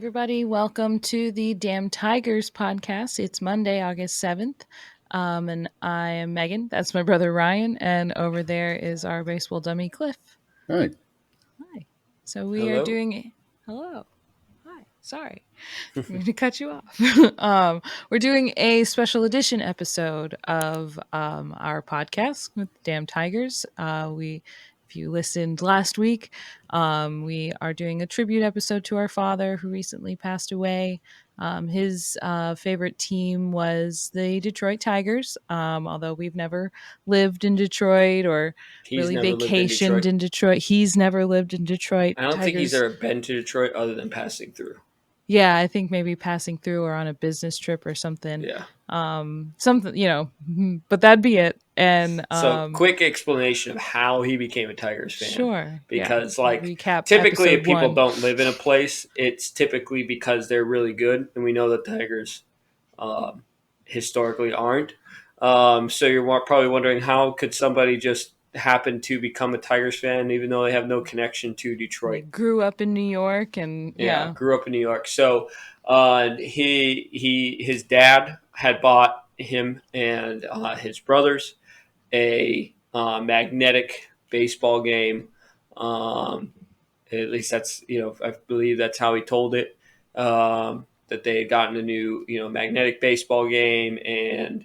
everybody. Welcome to the Damn Tigers podcast. It's Monday, August 7th. And I am Megan. That's my brother Ryan. And over there is our baseball dummy, Cliff. Hi. Hi. So we are Hello? doing. Hello. Hi. Sorry. I'm going to cut you off. We're doing a special edition episode of our podcast with Damn Tigers. If you listened last week, we are doing a tribute episode to our father who recently passed away. His favorite team was the Detroit Tigers, although we've never lived in Detroit or He's really never lived in vacationed Detroit. in Detroit. He's never lived in Detroit. I don't think he's Tigers. ever been to Detroit other than passing through. Yeah, I think maybe passing through or on a business trip or something. Yeah. Something, but that'd be it. And So, quick explanation of how he became a Tigers fan. Sure. Because, recap typically if episode people 1. don't live in a place, it's typically because they're really good. And we know that Tigers historically aren't. So you're probably wondering, how could somebody just happen to become a Tigers fan even though they have no connection to Detroit? They grew up in New York and grew up in New York. So his dad had bought him and his brothers a magnetic baseball game. At least that's, I believe that's how he told it. That they had gotten a new, magnetic baseball game, and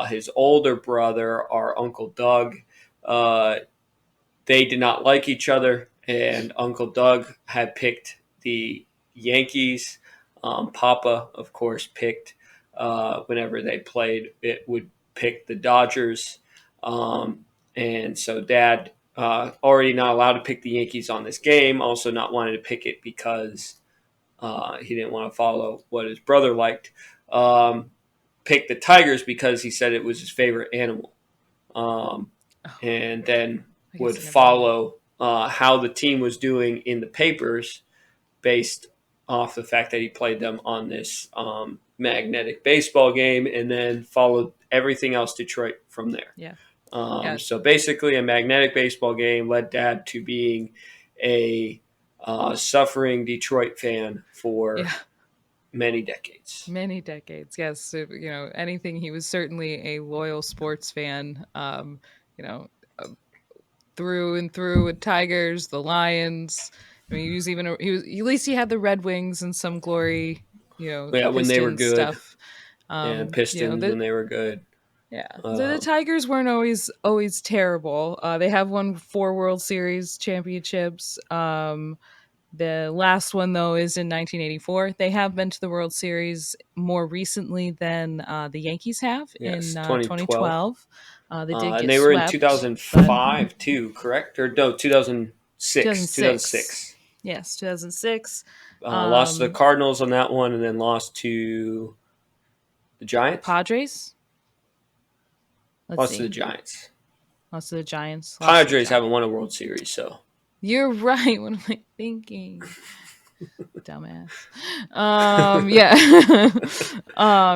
his older brother, our Uncle Doug, they did not like each other, and Uncle Doug had picked the Yankees. Papa, of course, picked whenever they played, it would pick the Dodgers. And so Dad, already not allowed to pick the Yankees on this game, also not wanting to pick it because he didn't want to follow what his brother liked. Picked the Tigers because he said it was his favorite animal. And then would follow how the team was doing in the papers based off the fact that he played them on this magnetic baseball game, and then followed everything else Detroit from there. Yeah. So basically a magnetic baseball game led Dad to being a suffering Detroit fan for many decades. Many decades, yes. Anything. He was certainly a loyal sports fan. Through and through with Tigers, the Lions. I mean, at least he had the Red Wings and some glory. When they were good, stuff. and Pistons when they were good. Yeah, so the Tigers weren't always terrible. They have won 4 World Series championships. The last one, though, is in 1984. They have been to the World Series more recently than the Yankees have in 2012. They did get and they were swept, in 2005 too, correct? Or no, 2006. 2006. Yes, 2006. Lost to the Cardinals on that one, and then lost to the Giants. Padres. Lost to the Giants. Lost to the Giants. Padres haven't won a World Series, so. You're right. What am I thinking? Dumbass. Yeah.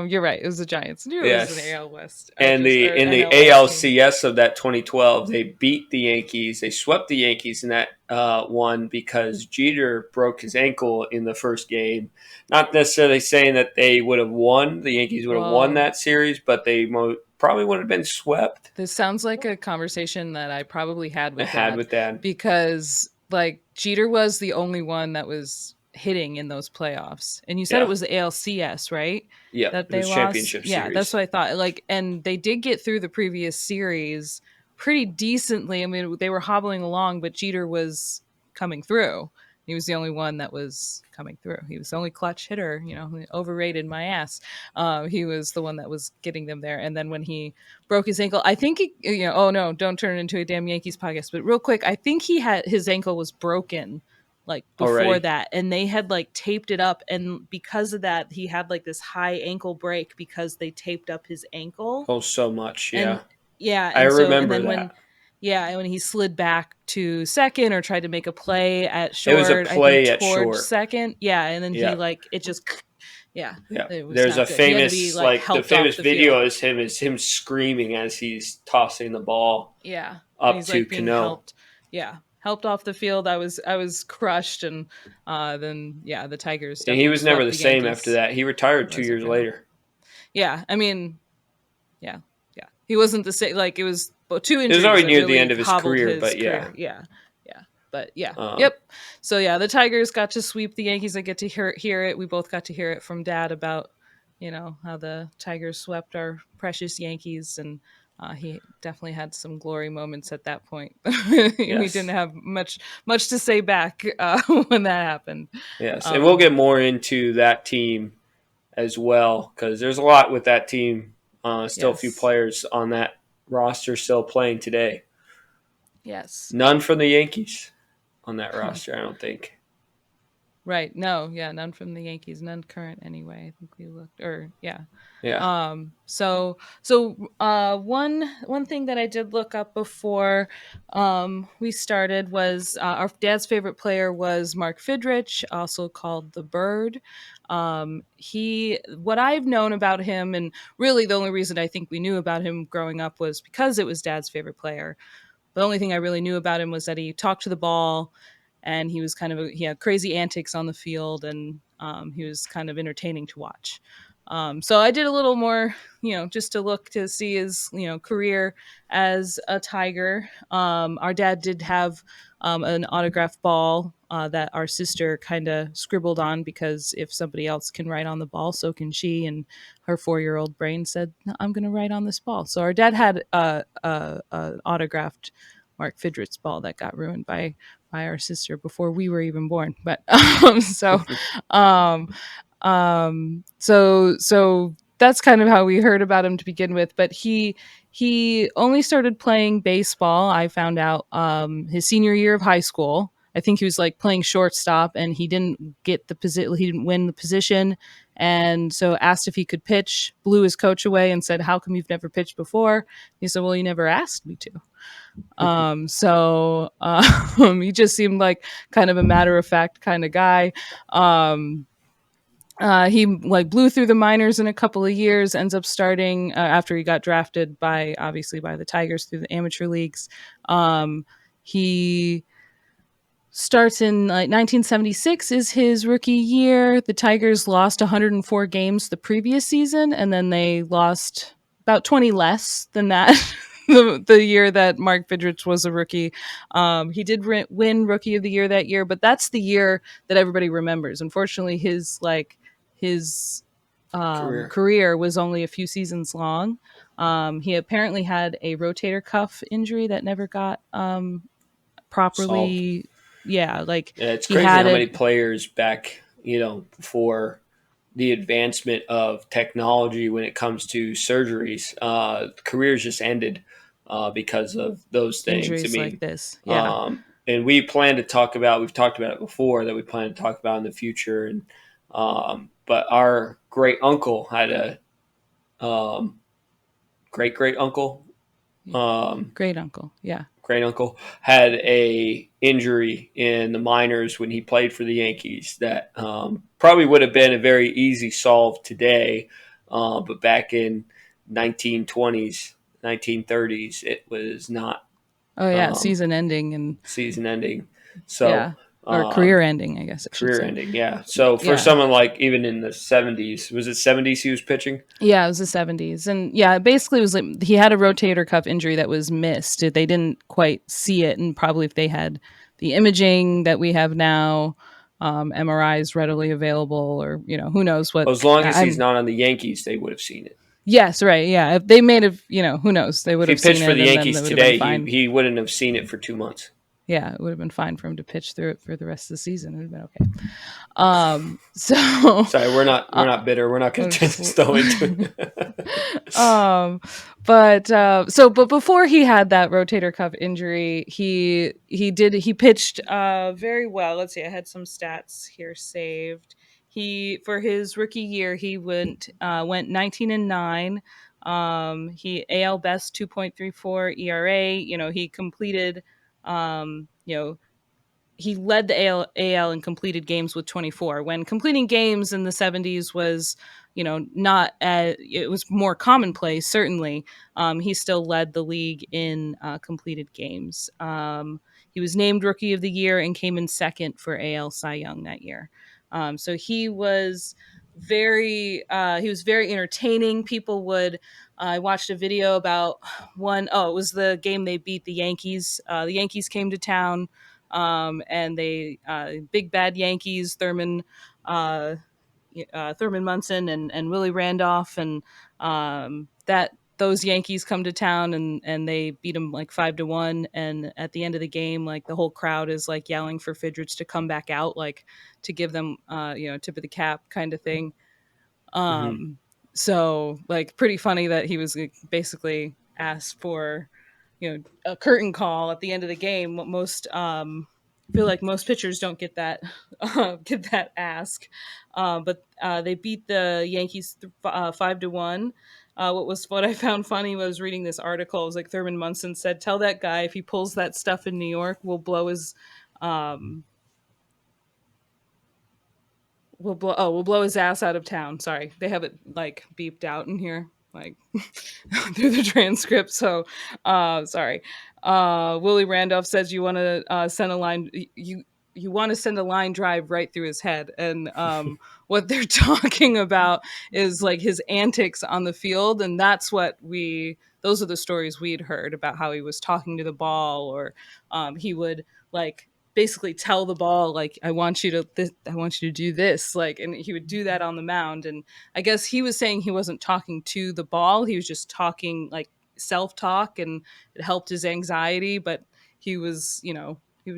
You're right. It was the Giants. It was an AL West. And in the ALCS of that 2012, they beat the Yankees. They swept the Yankees in that one because Jeter broke his ankle in the first game. Not necessarily saying that they would have won. The Yankees would have won that series, but they probably would have been swept. This sounds like a conversation that I probably had with Dad. Because Jeter was the only one that was hitting in those playoffs, and you said it was the ALCS, right? Yeah, that they lost. Championship series. Yeah, that's what I thought. And they did get through the previous series pretty decently. I mean, they were hobbling along, but Jeter was coming through. He was the only one that was coming through. He was the only clutch hitter. Overrated my ass. He was the one that was getting them there. And then when he broke his ankle, I think oh no, don't turn it into a damn Yankees podcast. But real quick, I think his ankle was broken before that, and they had taped it up, and because of that he had this high ankle break because they taped up his ankle so much. And I remember that. When he slid back to second or tried to make a play at short, it was a play at short second, and then he it just There's a famous the famous video is him screaming as he's tossing the ball up to Cano. helped off the field, I was crushed, and then yeah, the Tigers And he definitely was never swept the the same after Yankees. that. He retired That two was years incredible. later. Yeah, I mean, yeah, yeah. He wasn't the same. Like it was two It was injuries already that near the end really of his hobbled career, his but yeah. career. Yeah, yeah. But yeah, Um, yep. So yeah, the Tigers got to sweep the Yankees. I get to hear it. We both got to hear it from Dad about how the Tigers swept our precious Yankees, and he definitely had some glory moments at that point. We didn't yes. have much to say back when that happened. Yes. And we'll Um, get more into that team as well because there's a lot with that team. Still a few yes, players on that roster still playing today. yes. None from the Yankees on that roster, I don't think. Right. No, yeah, none from the Yankees, none current anyway. I think we looked or yeah. Yeah. One thing that I did look up before we started was our dad's favorite player was Mark Fidrich, also called the Bird. He what I've known about him, and really the only reason I think we knew about him growing up was because it was dad's favorite player. The only thing I really knew about him was that he talked to the ball, and he was he had crazy antics on the field, and he was kind of entertaining to watch. So I did a little more, just to look to see his, career as a Tiger. Our dad did have an autograph ball that our sister kind of scribbled on because if somebody else can write on the ball, so can she. And her 4-year-old brain said, "No, I'm going to write on this ball." So our dad had a autographed Mark Fidret's ball that got ruined by our sister before we were even born. But um, so that's kind of how we heard about him to begin with. But he only started playing baseball. I found out his senior year of high school. I think he was like playing shortstop, and he didn't get the position. He didn't win the position, and so asked if he could pitch. Blew his coach away and said, "How come you've never pitched before?" He said, "Well, you never asked me to." He just seemed like kind of a matter of fact kind of guy. Um, he like blew through the minors in a couple of years. Ends up starting after he got drafted by obviously by the Tigers through the amateur leagues. He starts in like 1976 is his rookie year. The Tigers lost 104 games the previous season, and then they lost about 20 less than that the year that Mark Fidrich was a rookie. He did win Rookie of the Year that year, but that's the year that everybody remembers. Unfortunately, his Career career was only a few seasons long. He apparently had a rotator cuff injury that never got solved. properly. Yeah, like Yeah, it's he crazy had how many it. players back, before the advancement of technology when it comes to surgeries, careers just ended because of those things. I Injuries like mean, this. Yeah. and we've talked about it before that we plan to talk about in the future. And, but our great uncle had um, great great uncle, um, Great uncle. Yeah. great uncle had a injury in the minors when he played for the Yankees that probably would have been a very easy solve today, but back in 1920s, 1930s, it was not Oh yeah, um, season ending and season ending. So yeah, or career ending, I guess I should career say. ending, yeah. So for Yeah. someone like even in the 70s, was it 70s he was pitching? Yeah, it was the 70s. And yeah, basically it was like he had a rotator cuff injury that was missed. They didn't quite see it, and probably if they had the imaging that we have now, MRIs readily available, or who knows what. Well, as long as he's I'm not on the Yankees, they would have seen it. Yes, right. Yeah. If they may have, who knows, they If would he have seen pitched for it, the and then that Yankees would have been today, fine. he wouldn't have seen it for 2 months. Yeah, it would have been fine for him to pitch through it for the rest of the season. It would have been okay. So, Sorry, we're not uh, we're not bitter. We're not going to just- throw into it. um, but before he had that rotator cuff injury, he pitched very well. Let's see, I had some stats here saved. He for his rookie year went 19-9. He AL best 2.34 ERA. He completed um, you know he led the AL in completed games with 24. When completing games in the 70s was, not it was more commonplace. Certainly, he still led the league in completed games. He was named Rookie of the Year and came in second for AL Cy Young that year. So he was very entertaining. People would I watched a video about it was the game they beat the Yankees. The Yankees came to town, and they big bad Yankees, Thurman Munson and Willie Randolph, and that those Yankees come to town and they beat them like 5-1. And at the end of the game, like the whole crowd is like yelling for Fidrich to come back out, like to give them, tip of the cap kind of thing. Mm-hmm. So like pretty funny that he was like, basically asked for, a curtain call at the end of the game. Most feel like most pitchers don't get that get that ask, but they beat the Yankees 5-1. What I found funny was reading this article. It was like Thurman Munson said, "Tell that guy if he pulls that stuff in New York, um, we'll blow his ass out of town." Sorry, they have it like beeped out in here, like through the transcript. So, sorry. Willie Randolph says you want to send a line. You want to send a line drive right through his head, and what they're talking about is like his antics on the field, and that's what we. Those are the stories we'd heard about how he was talking to the ball, or he would like basically tell the ball like I want you to do this, like, and he would do that on the mound. And I guess he was saying he wasn't talking to the ball, he was just talking like self-talk, and it helped his anxiety, but he was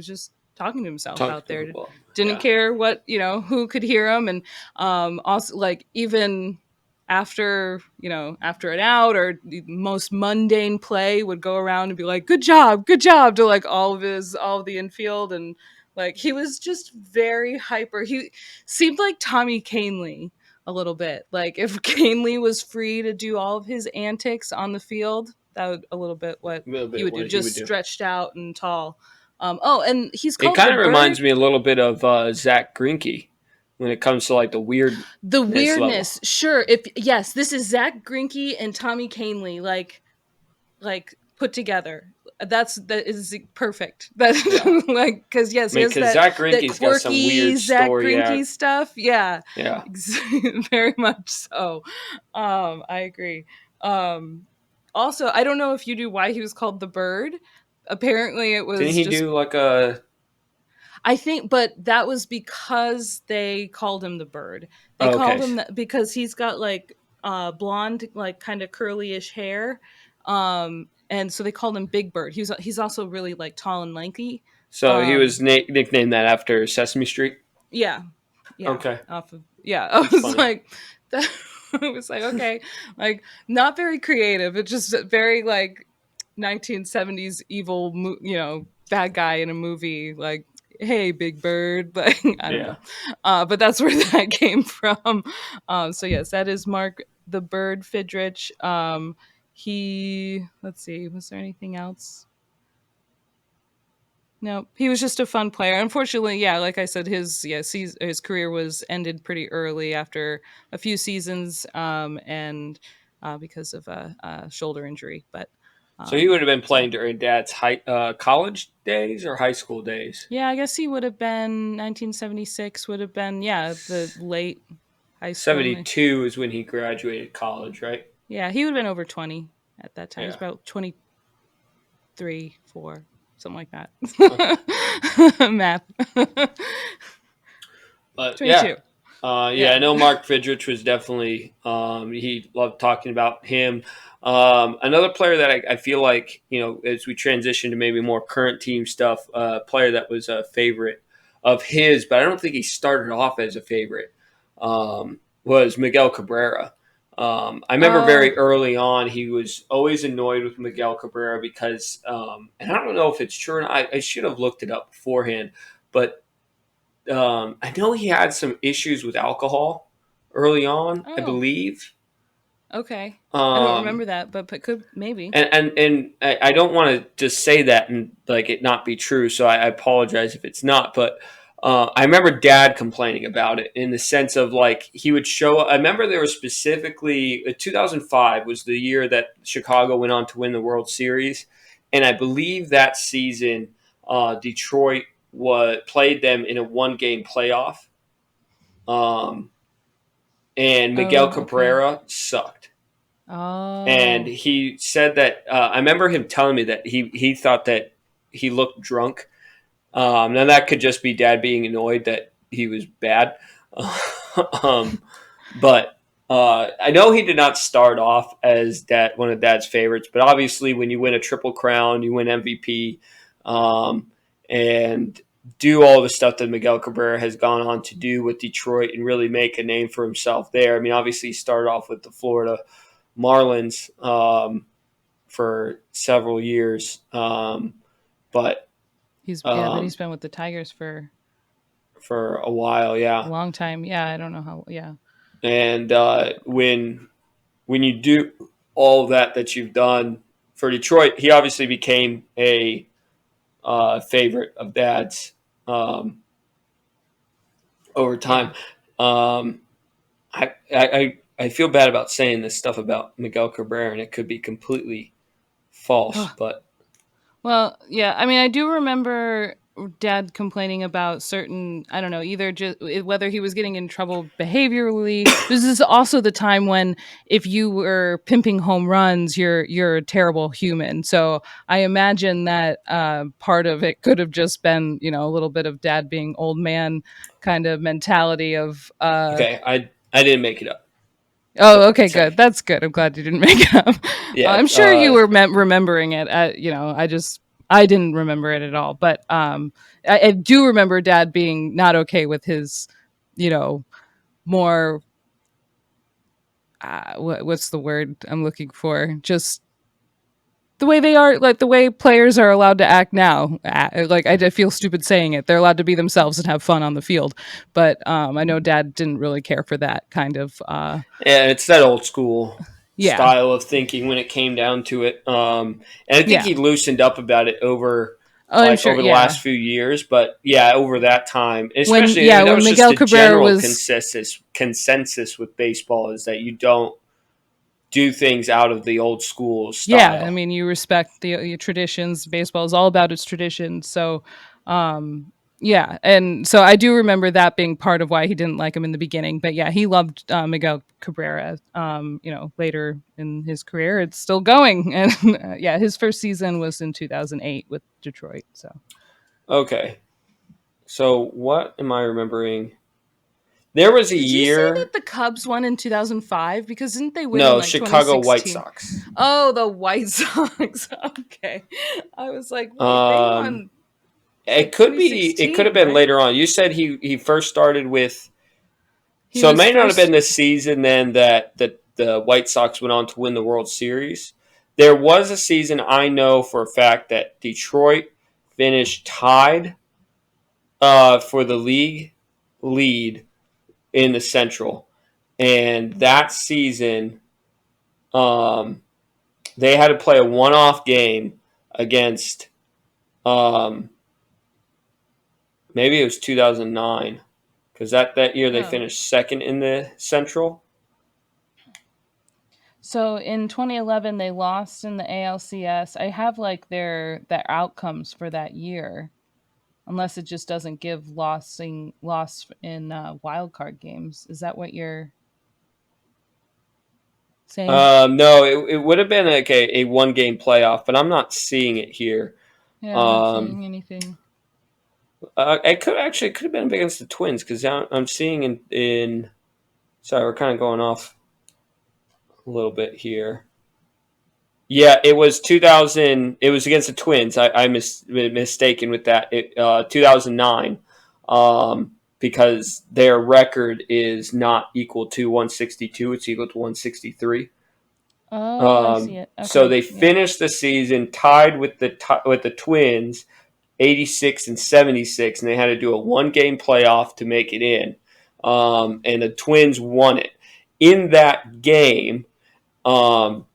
just talking to himself Talk out to the there, ball. didn't Yeah. care what, who could hear him. And also like even after an out or the most mundane play, would go around and be like, good job to like all of the infield. And like he was just very hyper. He seemed like Tommy Canley a little bit. Like if Canley was free to do all of his antics on the field, that would a little bit what A little he bit would do, what he would just do. stretched out and tall. And he's It called the kind of Bird. reminds me a little bit of Zach Greinke when it comes to like the The weirdness level. weirdness, sure. If yes, this is Zach Greinke and Tommy Canley, like put together. That is perfect. That Yeah. like because yes, I he mean, has because that Zach that Greinke's got some quirky weird Zach story. Yeah. Greinke stuff. Yeah, Yeah. very much so. I agree. Also, I don't know if you do why he was called the Bird. Apparently, it Didn't was he just do like a. I think, but that was because they called him the Bird. They Oh, called okay. him that because he's got like blonde, like kind of curly-ish hair, and so they called him Big Bird. He's also really like tall and lanky. So he Um, was nicknamed that after Sesame Street. yeah, yeah, Okay. off of yeah. I That's was funny. like, that, I was like, okay, like not very creative. It's just very like 1970s evil, bad guy in a movie. Like, hey, Big Bird. Like, I don't Yeah. know, but that's where that came from. So yes, that is Mark the Bird Fidrich. Let's see, was there anything else? No, he was just a fun player. Unfortunately, yeah, like I said, his career was ended pretty early after a few seasons, and because of a shoulder injury. But So he would have been so playing during Dad's college days or high school days. yeah, I guess he would have been 1976. Would have been the late high school. 72 is when he graduated college, right? Yeah, he would have been over 20 at that time. He was Yeah. about 23, 4, something like that. Okay. Math. But yeah, 22. yeah, Yeah. I know Mark Fidrich was definitely. He loved talking about him. Another player that I feel like as we transition to maybe more current team stuff, player that was a favorite of his, but I don't think he started off as a favorite. Was Miguel Cabrera. I remember Oh, very early on, he was always annoyed with Miguel Cabrera because, and I don't know if it's true or not. I should have looked it up beforehand, but I know he had some issues with alcohol early on, I oh, believe. okay. I don't Um, remember that, but could maybe. and I don't want to just say that and like it not be true. So I apologize if it's not. But I remember Dad complaining about it in the sense of like he would show up. I remember there was specifically 2005 was the year that Chicago went on to win the World Series, and I believe that season Detroit played them in a 1-game playoff, um, and Miguel Oh, okay. Cabrera sucked. And Oh, he said that I remember him telling me that he thought that he looked drunk. Now that could just be Dad being annoyed that he was bad, um, but I know he did not start off as one of Dad's favorites. But obviously, when you win a triple crown, you win MVP, um, and do all the stuff that Miguel Cabrera has gone on to do with Detroit and really make a name for himself there. I mean, obviously, he started off with the Florida Marlins for several years, but but um, he's been with the Tigers for for a while, a yeah. long time. Yeah, I don't know how. Yeah. And when you do all that you've done for Detroit, he obviously became a favorite of Dad's um, over Yeah. time. Um, I feel bad about saying this stuff about Miguel Cabrera, and it could be completely false, but Well, yeah. I mean, I do remember Dad complaining about certain, I don't know, either just whether he was getting in trouble behaviorally. This is also the time when if you were pimping home runs, you're a terrible human. So I imagine that part of it could have just been, a little bit of Dad being old man kind of mentality of okay, I didn't make it up. Oh, So okay, good. sorry, That's good. I'm glad you didn't make it up. yeah, I'm sure you were remembering it. I didn't remember it at all. But I do remember Dad being not okay with his, you know, more. What's the word I'm looking for? Just the way they are, like the way players are allowed to act now. Like I feel stupid saying it. They're allowed to be themselves and have fun on the field. But I know Dad didn't really care for that kind of. and it's that old school Yeah, style of thinking when it came down to it. And I think yeah. he loosened up about it Oh, I'm sure. over the Yeah, last few years. But yeah, over that time, when especially, I yeah mean, that when was just Miguel the Cabrera general was consensus with baseball is that you don't do things out of the old school yeah, I style. mean you respect the your traditions. Baseball is all about its traditions. So yeah, and so I do remember that being part of why he didn't like him in the beginning. But yeah, he loved Miguel Cabrera. Later in his career, it's still going. And yeah, his first season was in 2008 with Detroit. So Okay, so what am I remembering? There was a did you say that year, the Cubs won in 2005? Because didn't they win in no, like Chicago White 2016? Sox. Oh, the White Sox. Okay. I was like, wait, they Um, won. It's it like could be, it could have 2016, been right? later on. You said he first started with. He So it was may not have been first. this season then that the White Sox went on to win the World Series. There was a season I know for a fact that Detroit finished tied for the league lead in the Central, and that season um, they had to play a one-off game against um, maybe it was 2009 because that year they Oh. finished second in the Central. So in 2011 they lost in the ALCS. I have like their outcomes for that year, unless it just doesn't give loss in wild card games. Is that what you're saying? No, it would have been like a one game playoff, but I'm not seeing it here. Yeah, I'm not Um, seeing anything. it could have been against the Twins because I'm seeing in. Sorry, we're kind of going off a little bit here. Yeah, it was 2000. It was against the Twins. I mistaken with that. 2009, because their record is not equal to 162. It's equal to 163. Oh, I see it. So Okay. they Yeah. finished the season tied with the Twins, 86 and 76, and they had to do a one game playoff to make it in. And the Twins won it. In that game, um,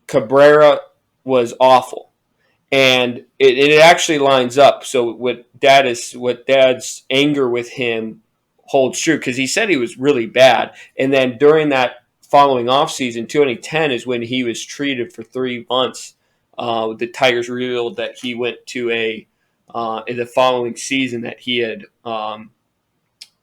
Cabrera was awful, and it actually lines up. So what Dad's anger with him holds true because he said he was really bad, and then during that following offseason, 2010 is when he was treated for 3 months. The Tigers revealed that he went to a in the following season that he had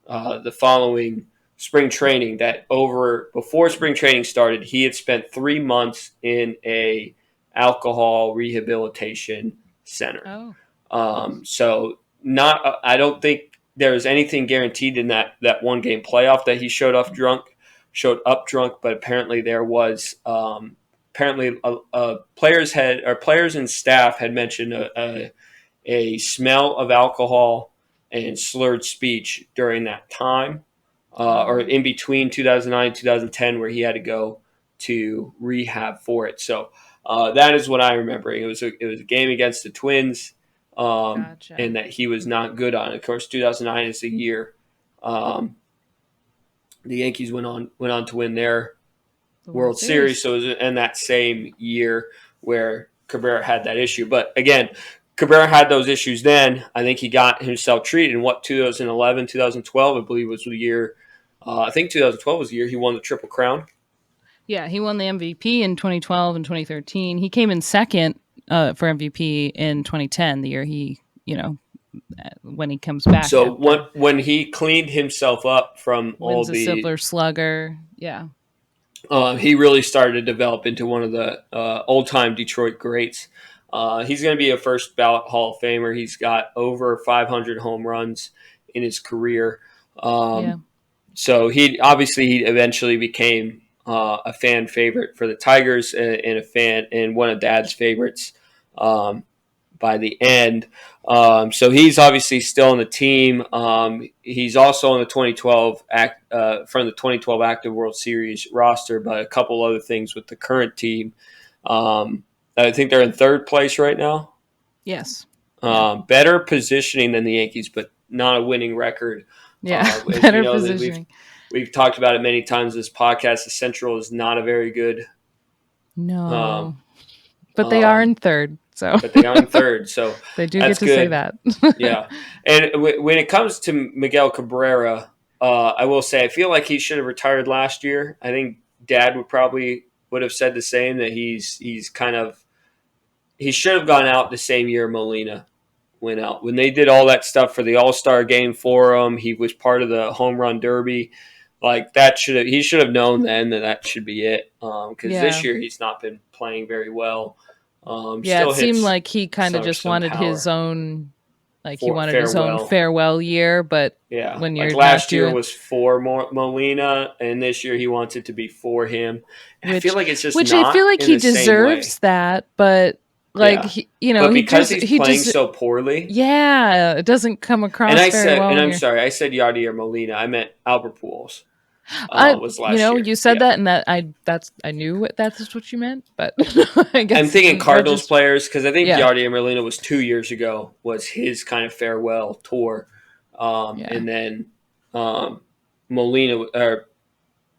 the following spring training that over before spring training started, he had spent 3 months in a alcohol rehabilitation center. Oh. So not, I don't think there was anything guaranteed in that one game playoff that he showed up drunk, but apparently there was. Apparently, players and staff had mentioned a smell of alcohol and slurred speech during that time, or Oh. in between 2009 and 2010, where he had to go to rehab for it. So that is what I remember. It was a game against the Twins, Gotcha. and that he was not good on. Of course, 2009 is the year um, the Yankees went on to win their The World World Series. Series. So it was in that same year where Cabrera had that issue. But again, Cabrera had those issues then. I think he got himself treated in 2011, 2012, I believe was the year. I think 2012 was the year he won the Triple Crown. Yeah, he won the MVP in 2012 and 2013. He came in second for MVP in 2010, the year he, when he comes back So after when he cleaned himself up from all wins a the, Silver Slugger. Yeah. he really started to develop into one of the old time Detroit greats. He's going to be a first ballot Hall of Famer. He's got over 500 home runs in his career. Yeah. So he eventually became a fan favorite for the Tigers, and one of Dad's favorites by the end. So he's obviously still on the team. He's also on the 2012 from the 2012 active World Series roster, but a couple other things with the current team. I think they're in third place right now. Yes. Yeah. Better positioning than the Yankees, but not a winning record. Yeah. As we Better know, that positioning. we've talked about it many times. This podcast, the Central is not a very good. No. Um, But they are um, in third. So but they are in third, so they do get that's to say good. that. Yeah, and when it comes to Miguel Cabrera, I will say I feel like he should have retired last year. I think Dad would have said the same, that he's kind of, he should have gone out the same year Molina went out. When they did all that stuff for the All-Star game for him, he was part of the home run derby. Like he should have known then that should be it. Because this Yeah. year he's not been playing very well. Yeah, it Still seemed hits like he kind of just some wanted his power own, like he for wanted his own farewell. farewell year, but Yeah, when like you're not last year doing was for Molina, and this year he wants it to be for him. And I feel which like it's just which I feel not like in he the same way. deserves that, but like Yeah, but because he's he playing just so poorly, yeah, it doesn't come across very well and when I'm you're sorry, I said Yadier Molina. I meant Albert Pujols. I Was last year. you said Yeah, that and I knew that's what you meant, but I I'm guess thinking Cardinals regist players because I think yeah. Yadier Molina was 2 years ago, was his kind of farewell tour, Yeah. and then Molina or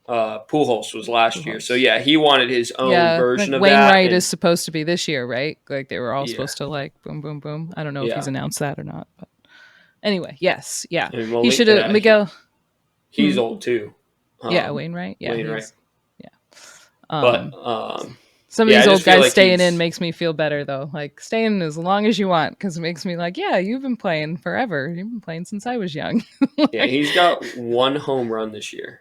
Pujols was last year. So Pujols. yeah, he wanted his own Yeah, like version of that, Wainwright is and supposed to be this year, right? Like they were all yeah, supposed to like boom, boom, boom. I don't know if he's yeah. announced that or not, but anyway, yes, yeah. I mean, He should have Miguel. he's Hmm, old too. yeah, Um, Wainwright. Yeah, Wainwright, he's yeah. but Some of yeah, these I old just feel guys like staying in he's makes me feel better though. Like staying as long as you want because it makes me like, yeah, you've been playing forever. You've been playing since I was young. yeah, he's got one home run this year.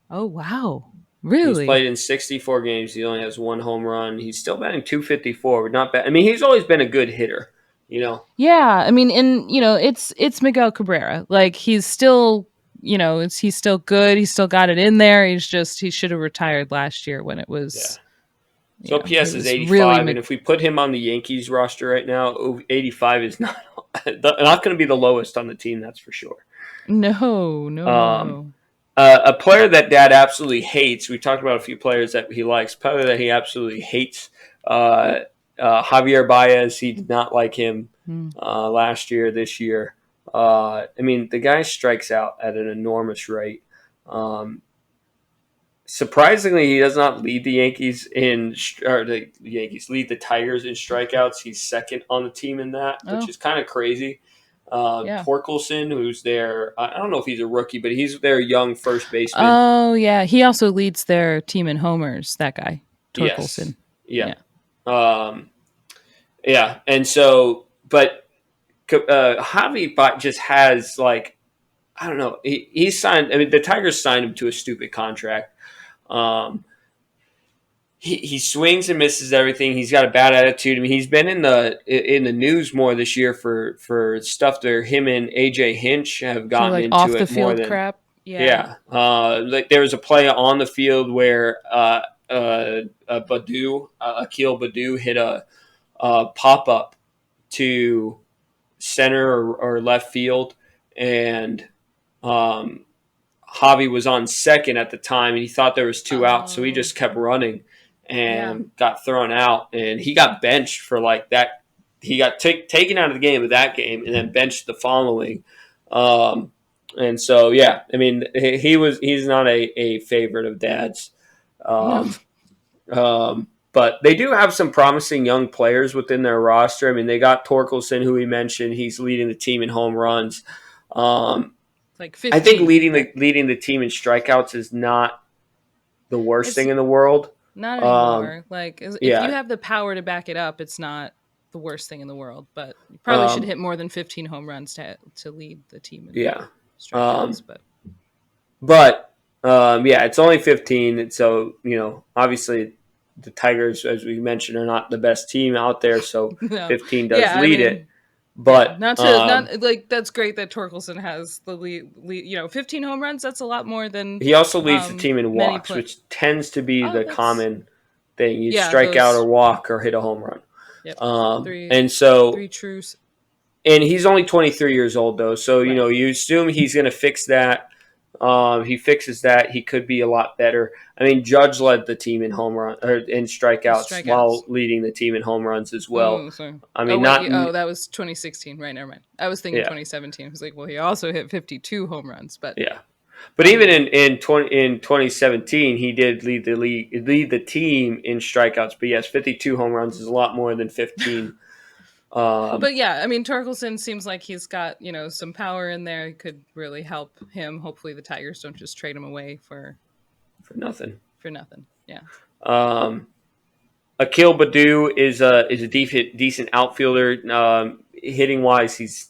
Oh wow, He's really? played in 64 games. He only has one home run. He's still batting 254, but not bad. I mean, he's always been a good hitter, you know. Yeah, I mean, and it's Miguel Cabrera. Like he's still, he's still good. He's still got it in there. He should have retired last year when it Yeah. was, So he PS is was really 85, and if we put him on the Yankees roster right now, 85 is not going to be the lowest on the team. That's for sure. no, no, no, Um, no. a player that Dad absolutely hates. We talked about a few players that he likes. Player that he absolutely hates. Uh, Javier Baez. He did not like him Hmm. last year. This year, I mean, the guy strikes out at an enormous rate. Um, Surprisingly, he does not lead the Yankees or the Yankees lead the Tigers in strikeouts. He's second on the team in that, which Oh, is kind of crazy. yeah. Torkelson, who's there, I don't know if he's a rookie, but he's their young first baseman. Oh, yeah. He also leads their team in homers. That guy, Yes, Torkelson. yeah, Yeah. um, yeah, and so, but Javi just has like I don't know. He signed. I mean, the Tigers signed him to a stupid contract. Um, he swings and misses everything. He's got a bad attitude. I mean, he's been in the news more this year for stuff that him and AJ Hinch have For gotten like into off the it more field than crap. Yeah. yeah. Like there was a play on the field where Akil Badu hit a pop up to center or left field, and um, Javi was on second at the time, and he thought there was two outs, so he Oh, just kept running yeah. and got thrown out, and he got benched for like that. He got taken out of the game of that game, and then benched the following. Um, and so, yeah, I mean, he's not a favorite of Dad's. No. Um, but they do have some promising young players within their roster. I mean, they got Torkelson, who we mentioned. He's leading the team in home runs. Um, Like I think 15. leading the team in strikeouts is not the worst It's thing in the world. not Um, anymore. Like if you yeah. have the power to back it up, it's not the worst thing in the world, but you probably should Um, hit more than 15 home runs to lead the team in yeah. strikeouts, Um, but but yeah, it's only 15. And so, obviously the Tigers, as we mentioned, are not the best team out there. So no. 15 does Yeah, I lead it. mean, yeah, But not like that's great that Torkelson has the 15 home runs. That's a lot more than he also leads the team in many walks, play. which tends to be Oh, the that's common thing. You yeah, strike out or those walk or hit a home run. yep. Three And so three trues. and he's only 23 years old though, so Right. you assume he's going to fix that. He fixes that, he could be a lot better. I mean, Judge led the team in home run or in strikeouts while Strikeouts. leading the team in home runs as well. Oh, sorry. I Oh mean, wait, not oh that was 2016. Right, never mind. I was thinking yeah, 2017. I was like, well, he also hit 52 home runs, but yeah. But I even mean, in 2017, he did lead the team in strikeouts. But yes, 52 home runs is a lot more than 15. Um, but yeah, I mean, Torkelson seems like he's got some power in there. It could really help him. Hopefully, the Tigers don't just trade him away for nothing. for nothing. Yeah. Um, Akil Badu is a decent outfielder. Hitting wise, he's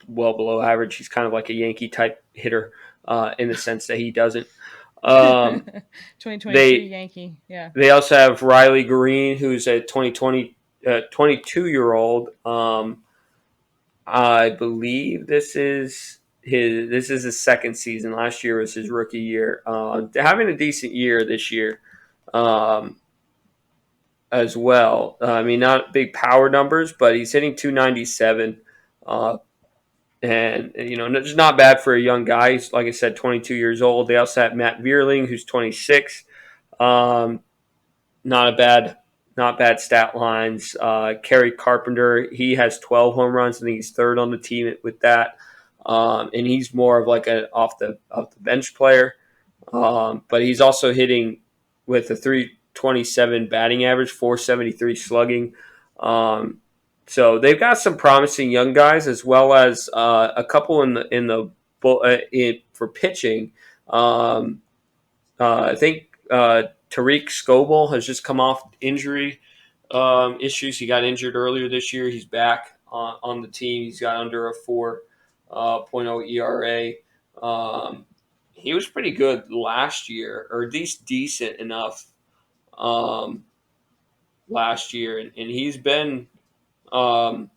well below average. He's kind of like a Yankee type hitter in the sense that he doesn't. Um, 2023 they Yankee. Yeah. they also have Riley Green, who's a 22-year-old. I believe this is his second season. Last year was his rookie year. Having a decent year this year. Um, as well. I mean, not big power numbers, but he's hitting 297. And it's not bad for a young guy. He's, like I said, 22 years old. They also have Matt Vierling, who's 26. Um, not a not bad stat lines. Kerry Carpenter, he has 12 home runs. I think he's third on the team with that. And he's more of like an off the bench player. But he's also hitting with a 327 batting average, 473 slugging. Um, so they've got some promising young guys as well as a couple for pitching. Um, I think Tariq Scoble has just come off injury issues. He got injured earlier this year. He's back on the team. He's got under a 4.0 ERA. Um, he was pretty good last year, or at least decent enough um, last year, and he's been um,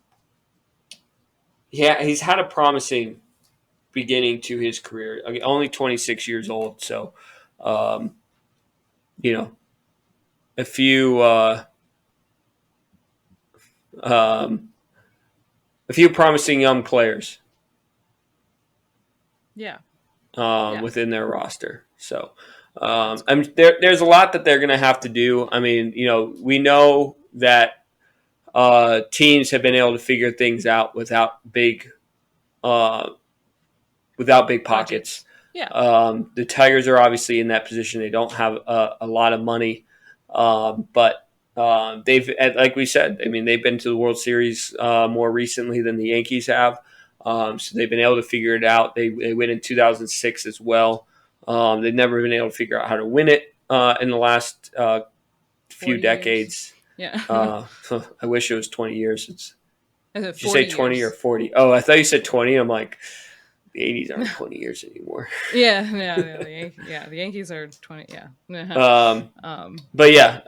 yeah, he's had a promising beginning to his career. I mean, only 26 years old, so um, you know a few um, a few promising young players Yeah. Yeah. within their roster. So That's I mean, there's a lot that they're going to have to do. I mean, we know that teams have been able to figure things out uh, without big pockets. budgets. Yeah. The Tigers are obviously in that position. They don't have a lot of money, but they've, like we said, I mean, they've been to the World Series more recently than the Yankees have. So they've been able to figure it out. They went in 2006 as well. They've never been able to figure out how to win it in the last few 40 years. decades. Yeah. I wish it was 20 years. Did you say 40 20 or years. 40? Oh, I thought you said 20. I'm like, the 80s aren't 20 years anymore. Yeah, the Yankees are 20. Yeah. um, um, but yeah,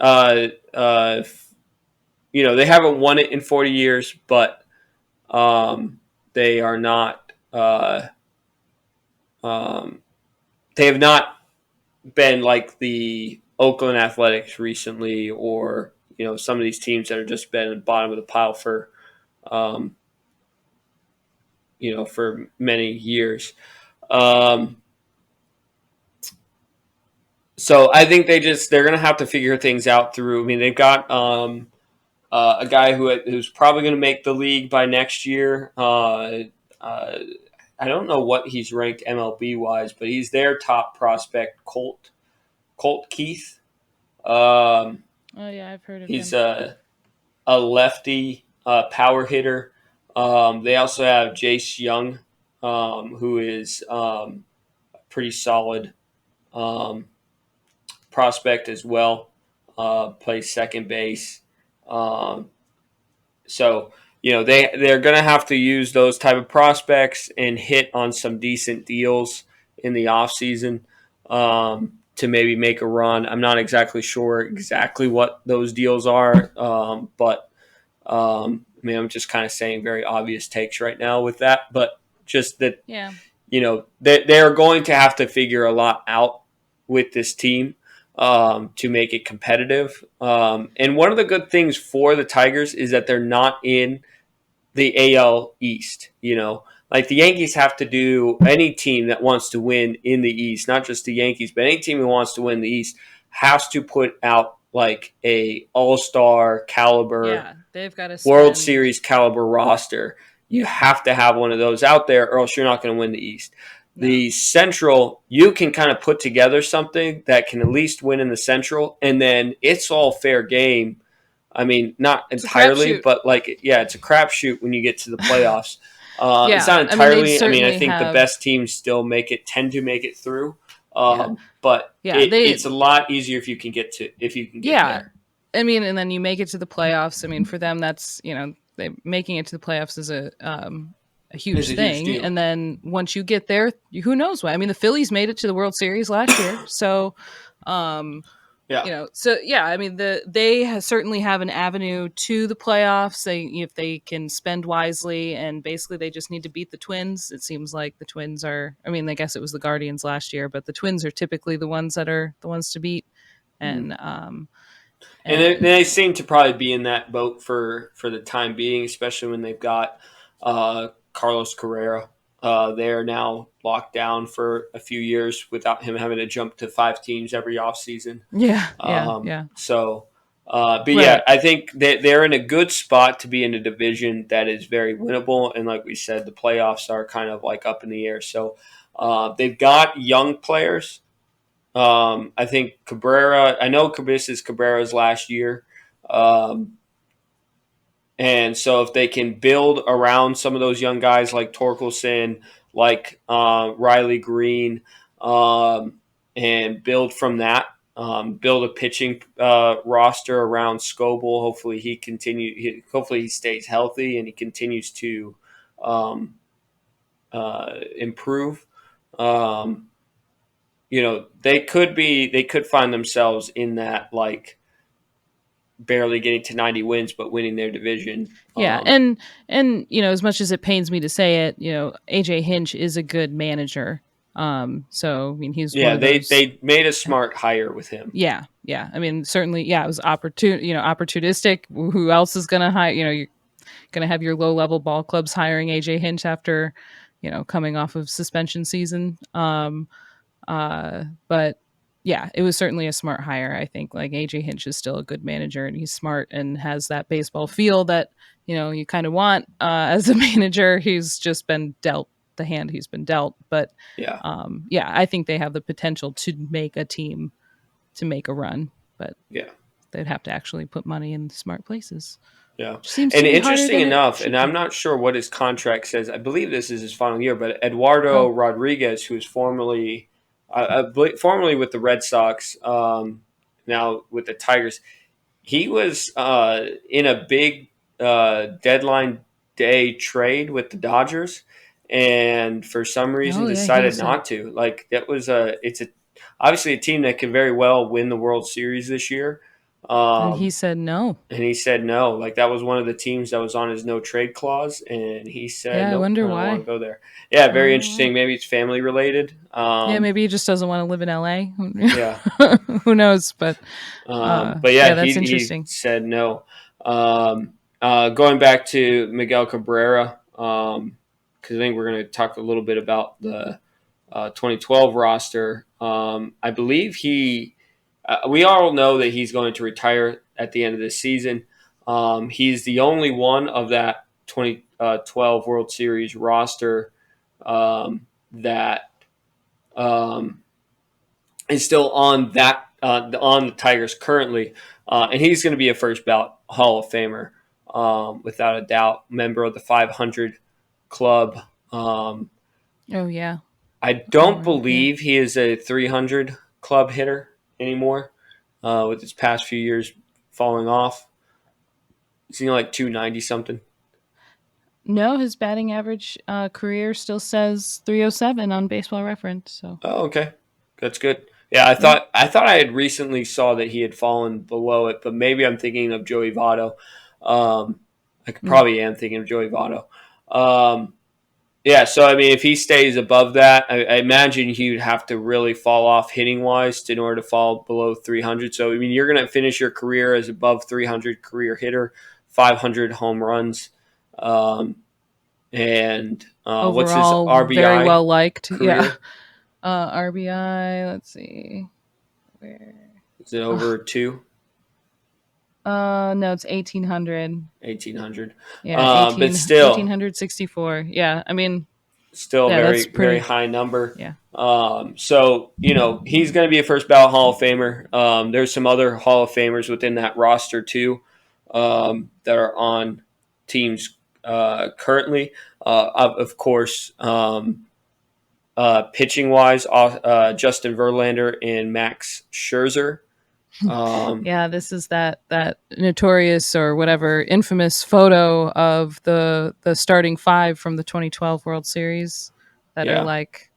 they haven't won it in 40 years, but they are not. Um, they have not been like the Oakland Athletics recently, or some of these teams that are just been at the bottom of the pile um, for many years. Um, so I think they're going to have to figure things out through. I mean, they've got a guy who's probably going to make the league by next year. Uh, I don't know what he's ranked MLB wise, but he's their top prospect, Colt Keith. Um, oh yeah, I've heard of he's him. a lefty power hitter. They also have Jace Young, who is pretty solid um, prospect as well. Plays second base. Um, so they're going to have to use those type of prospects and hit on some decent deals in the off season to maybe make a run. I'm not exactly sure exactly what those deals are, but I mean, I'm just kind of saying very obvious takes right now with that, but just that Yeah. they are going to have to figure a lot out with this team to make it competitive. And one of the good things for the Tigers is that they're not in the AL East. Like the Yankees have to do, any team that wants to win in the East, not just the Yankees, but any team who wants to win the East has to put out like a all-star caliber, Yeah, they've got to World spend. Series caliber roster. You have to have one of those out there, or else you're not going to win the East. No, The Central, you can kind of put together something that can at least win in the Central, and then it's all fair game. I mean, not it's a entirely, crapshoot. but like, yeah, it's a crapshoot when you get to the playoffs. It's Yeah, not I mean they'd entirely. I mean, I certainly think the have. best teams still tend to make it through, Yeah, but yeah, it's a lot easier if you can get yeah. there. I mean, and then you make it to the playoffs. I mean, for them, that's making it to the playoffs is a It's huge a huge thing. deal. And then once you get there, who knows what? I mean, the Phillies made it to the World Series last year, so um, Yeah. so yeah, I mean certainly have an avenue to the playoffs. If they can spend wisely, and basically they just need to beat the Twins. It seems like the Twins are, I mean, I guess it was the Guardians last year, but the Twins are typically the ones that are the ones to beat. Mm-hmm. And And and they seem to probably be in that boat for the time being, especially when they've got Carlos Carrera. They are now locked down for a few years without him having to jump to 5 teams every offseason. yeah, yeah, But yeah, right. I think they're in a good spot to be in a division that is very winnable. And like we said, the playoffs are kind of like up in the air. So they've got young players. I think Cabrera. I know this is Cabrera's last year, um, and so if they can build around some of those young guys like Torkelson, like Riley Green, um, and build from that, build a pitching roster around Scoble. Hopefully he stays healthy and he continues to um, improve. Um, they could find themselves in that like barely getting to 90 wins but winning their division. Yeah, and as much as it pains me to say it, AJ Hinch is a good manager. So I mean, he's one Yeah, of they those. they made a smart hire with him. Yeah, yeah. I mean, certainly, yeah. It was opportunistic. Who else is going to hire? You're going to have your low level ball clubs hiring AJ Hinch after, coming off of suspension season. But yeah, it was certainly a smart hire. I think like AJ Hinch is still a good manager, and he's smart and has that baseball feel that you kind of want as a manager. He's just been dealt the hand he's been dealt, but Yeah, yeah, I think they have the potential to make a team to make a run, but yeah. they'd have to actually put money in smart places, Yeah. which seems to And be harder interesting than it enough, and should I'm be. not sure what his contract says. I believe this is his final year, but Eduardo Oh, Rodriguez, who is formerly with the Red Sox, now with the Tigers, he was in a big deadline. day trade with the Dodgers, and for some reason Oh yeah, he decided said, not to. Like that was a it's a obviously a team that can very well win the World Series this year. and he Um, said no. and he said no. Like that was one of the teams that was on his no trade clause, and he said Yeah, I nope, I wonder don't want why. to go there. Yeah, I very wonder why. interesting. Maybe it's family related. Yeah, maybe he just doesn't want to live in LA. Yeah, Who knows? But but yeah, yeah, that's he interesting. said no. Going back to Miguel Cabrera, because I think we're going to talk a little bit about the 2012 roster. I believe we all know that he's going to retire at the end of this season. He's the only one of that 2012 World Series roster that um, is still on on the Tigers currently, and he's going to be a first ballot Hall of Famer without a doubt. Member of the 500 club. Um, Oh yeah, I all don't right. Yeah. believe he is a 300 club hitter anymore. With his past few years falling off, is he like 290 something? No, his batting average career still says 307 on Baseball Reference. So Oh, okay, that's good. Yeah, yeah. I thought I had recently saw that he had fallen below it, but maybe I'm thinking of Joey Votto. Um, Mm. probably am thinking of Joey Votto. Um, yeah, so I mean, if he stays above that, I imagine he would have to really fall off hitting wise in order to fall below 300. So I mean, you're going to finish your career as above 300 career hitter, 500 home runs, um, and what's his Overall, very RBI well liked. Yeah. career? RBI. Let's see. Where? Is it Oh, over two? no, it's 1800. 1800. Yeah, But 1864. Yeah, I mean, still a yeah, that's very, very pretty. high number. Yeah. So, he's going to be a first ballot Hall of Famer. There's some other Hall of Famers within that roster, too, that are on teams currently. Of course, pitching wise, Justin Verlander and Max Scherzer. Um, Yeah, this is that notorious or whatever infamous photo of the starting five from the 2012 World Series that are yeah, like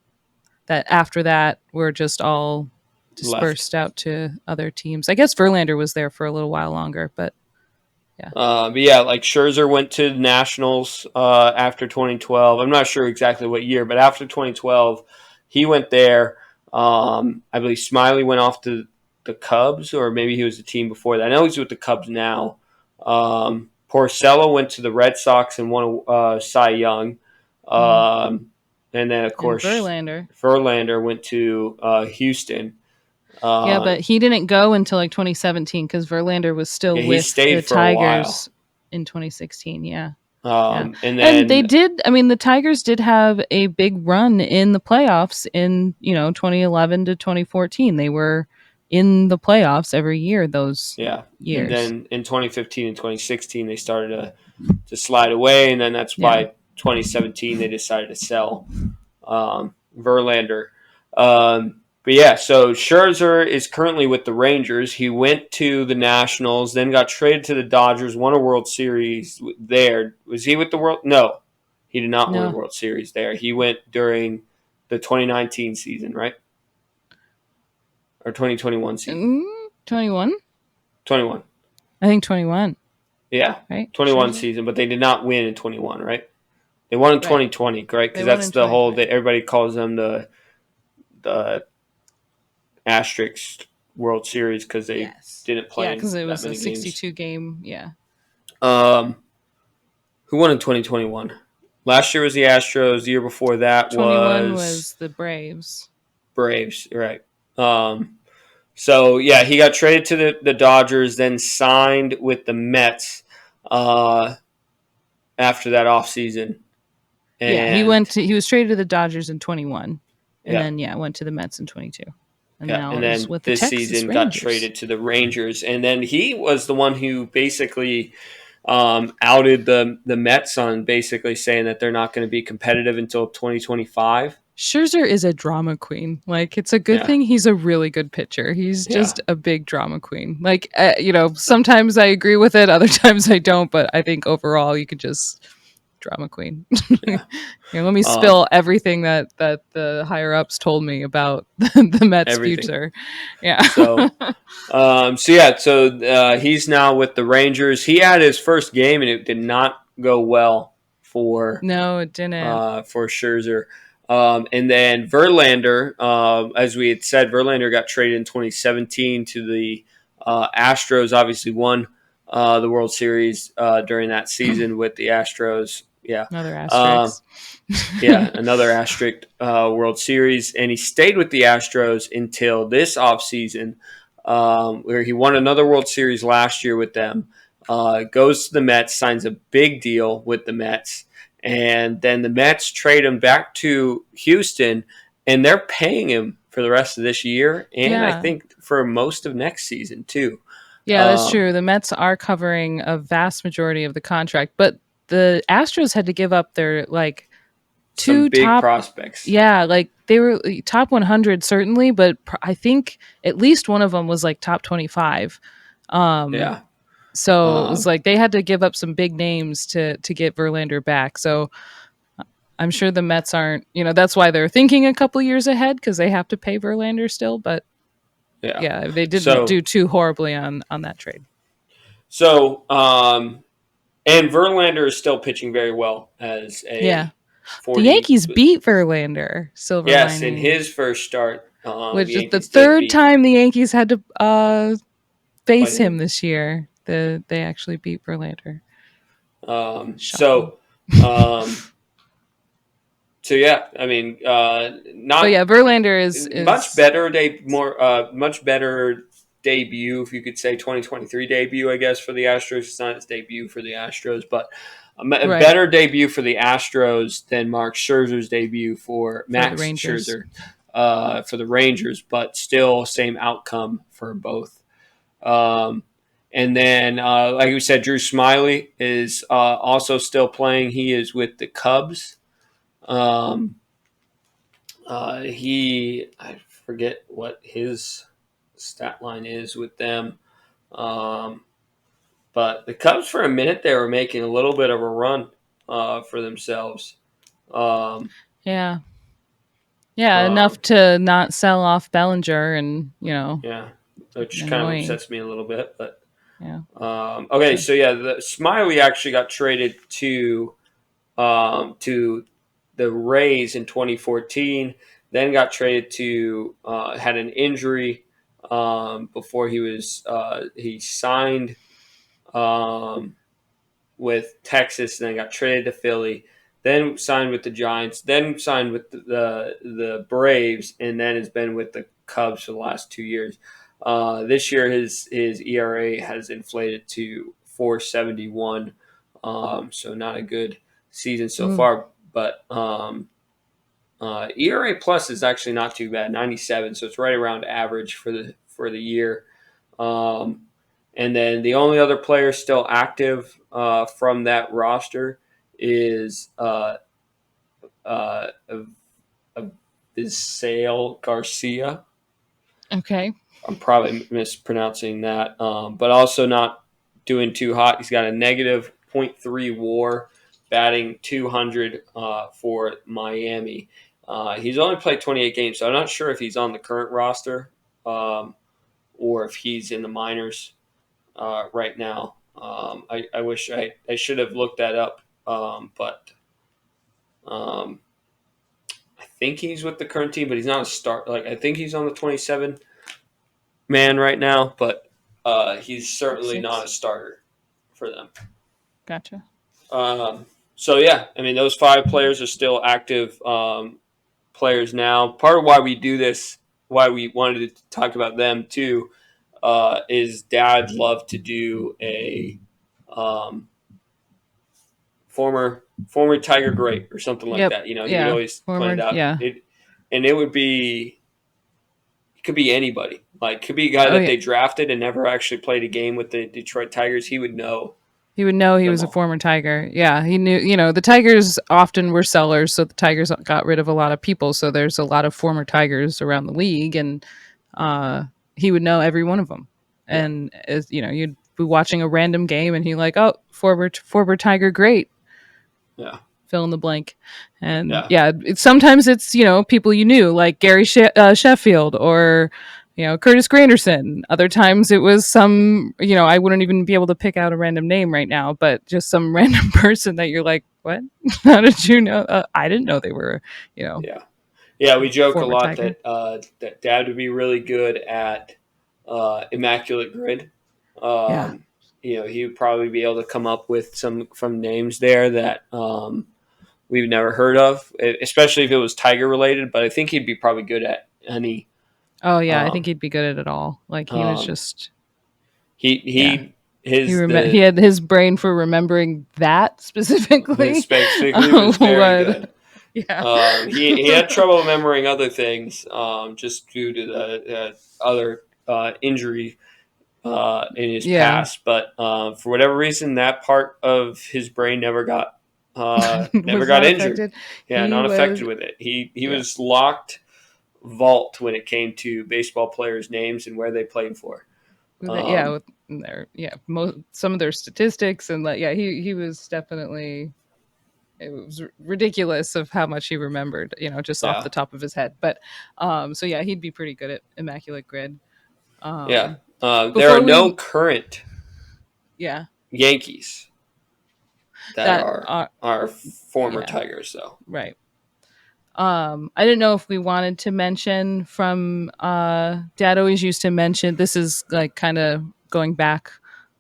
that after that were just all left. dispersed out to other teams. I guess Verlander was there for a little while longer, but yeah. But yeah, like Scherzer went to the Nationals after 2012. I'm not sure exactly what year, but after 2012, he went there. I believe Smiley went off to the Cubs, or maybe he was the team before that. I know he's with the Cubs now. Porcello went to the Red Sox and won a Cy Young. Mm. And then, of And course, Verlander. Verlander went to Houston. Yeah, Uh, but he didn't go until like 2017 because Verlander was yeah, still he with the stayed for a while. Tigers in 2016. Yeah. Yeah. And And they then, did, I mean, the Tigers did have a big run in the playoffs in, 2011 to 2014. They were in the playoffs every year those yeah. And years. then in 2015 and 2016, they started to slide away. And then that's Yeah. why 2017 they decided to sell Verlander. But yeah, so Scherzer is currently with the Rangers. He went to the Nationals, then got traded to the Dodgers, won a World Series there. Was he with the World? No, he did not win a No. World Series there. He went during the 2019 season, right? Or 2021 season? 21? 21. I think 21, Yeah, right? 21 Scherzer? season, but they did not win in 21, right? They won in Right. 2020, right? They Because won that's in the whole 2020. that everybody calls them the asterisk World Series because they Yes. didn't Yeah, play in because it that was a many games. 62 game. Yeah. Um, who won in 2021? Last year was the Astros. The year before that 21 was was the Braves. Braves, right? Um, so yeah, he got traded to the Dodgers, then signed with the Mets after that offseason. Yeah, And he was traded to the Dodgers in 21 and yeah, then went to the Mets in 22. And yeah, now and is then with the this Texas season got Rangers. traded to the Rangers, and then he was the one who basically outed the Mets on basically saying that they're not going to be competitive until 2025. Scherzer is a drama queen. Like it's a good Yeah, thing he's a really good pitcher. He's yeah, just a big drama queen. Like sometimes I agree with it, other times I don't, but I think overall you could just drama queen. Yeah. Let me Um, spill everything that the higher ups told me about the Mets' everything. future. Yeah. So, he's now with the Rangers. He had his first game and it did not go well for No, it didn't. Scherzer. And then Verlander, as we had said, Verlander got traded in 2017 to the Astros. Obviously, won the World Series during that season with the Astros. Yeah. Another Um, asterisk. yeah, another asterisk World Series, and he stayed with the Astros until this offseason, where he won another World Series last year with them. Goes to the Mets, signs a big deal with the Mets, and then the Mets trade him back to Houston, and they're paying him for the rest of this year, and I Yeah. think for most of next season too. Yeah, that's Um, true. The Mets are covering a vast majority of the contract, but the Astros had to give up their like some two big top, prospects. yeah, like they were top 100 certainly, but I think at least one of them was like top 25. Um Yeah. so it was Um, like they had to give up some big names to get Verlander back. So I'm sure the Mets aren't, that's why they're thinking a couple years ahead because they have to pay Verlander still, but yeah. yeah, they didn't do So too horribly on that trade. So, and Verlander is still pitching very well as Yeah. a The 40. Yankees beat Verlander, silver Yes, in lining, his first start, the which is the Yankees did third beat time the Yankees had to face fight him him. this year. They actually beat Verlander. Um, Shocking. so, um, so yeah, I mean, But not yeah, Verlander much is better much better debut, if you could say 2023 debut, I guess, for the Astros. It's not his debut for the Astros, but a right better debut for the Astros than Mark Scherzer's debut for for the Max Rangers. Scherzer for the Rangers, but still same outcome for both. Um, and then, like we said, Drew Smiley is also still playing. He is with the Cubs. Um, I forget what his stat line is with them. Um, but the Cubs, for a minute, they were making a little bit of a run for themselves. Um, Yeah, yeah, um, enough to not sell off Bellinger and yeah, which kind of annoying. upsets me a little bit. But Yeah, okay, so so yeah, the Smiley actually got traded to the Rays in 2014. Then got traded to had an injury before he signed um, with Texas, and then got traded to Philly. Then signed with the Giants. Then signed with the Braves, and then has been with the Cubs for the last 2 years. This year, his ERA has inflated to 4.71, so not a good season so ooh, far. But ERA plus is actually not too bad, 97, so it's right around average for the year. Um, and then the only other player still active from that roster is uh, Sale Garcia. okay, I'm probably mispronouncing that, but also not doing too hot. He's got a negative zero point 0.3 WAR, batting 200 for Miami. He's only played 28 games, so I'm not sure if he's on the current roster or if he's in the minors right now. I wish I should have looked that up, but um, I think he's with the current team, but he's not a start. Like I think he's on the 27 man right now, but he's certainly not a 6. starter for them. Gotcha. So yeah, I mean those five players are still active players now. Part of why we do this, why we wanted to talk about them too, is Dad loved to do a um, former Tiger great or something like Yep. that. You know, he would Yeah. always point Former. it out. Yeah. And it would be it could be anybody. Like could be a guy Oh that yeah. they drafted and never actually played a game with the Detroit Tigers. He would know He would know he them was a all. former Tiger. Yeah, he knew. The Tigers often were sellers, so the Tigers got rid of a lot of people. So there's a lot of former Tigers around the league, and uh, he would know every one of them. Yeah. And as you'd be watching a random game, and he like, oh, former Tiger, great. Yeah. fill in the blank. And Yeah. yeah, sometimes it's, people you knew, like Gary Sheffield or, Curtis Granderson. Other times it was some, I wouldn't even be able to pick out a random name right now, but just some random person that you're like, what? How did you know? I didn't know they were, you know, Yeah. Yeah, we joke a former lot Tiger. that Dad would be really good at immaculate grid. Yeah. He would probably be able to come up with some from names there that we've never heard of, especially if it was Tiger related. But I think he'd be probably good at any. Oh yeah, I think Um, he'd be good at it all. Like he was um, just, he yeah. he his He the had his brain for remembering that specifically. specifically was very What? good. Yeah. He had trouble remembering other things just due to the other injury in his Yeah. past. But for whatever reason, that part of his brain never Was got not injured. affected. Yeah, He not was, affected with it. He yeah. was locked vault when it came to baseball players' names and where they played for. Yeah, Um, with their, some of their statistics, and like, yeah, he was definitely, it was ridiculous of how much he remembered, just off yeah, the top of his head. But so yeah, he'd be pretty good at immaculate grid. yeah. Um There are before no we current Yeah, Yankees that that are former yeah, Tigers, though. right. I didn't know if we wanted to mention from Dad always used to mention, this is like kind of going back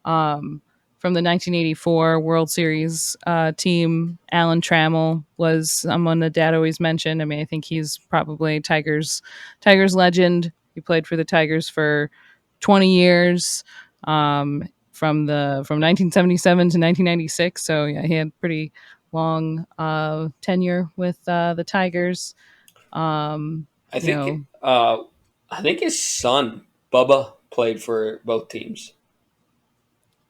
um from the 1984 World Series team. Alan Trammell was someone that Dad always mentioned. I mean, I think he's probably Tigers legend. He played for the Tigers for 20 years. From 1977 to 1996. So yeah, he had pretty long tenure with the Tigers. Um, I you think know, uh, I think his son Bubba played for both teams.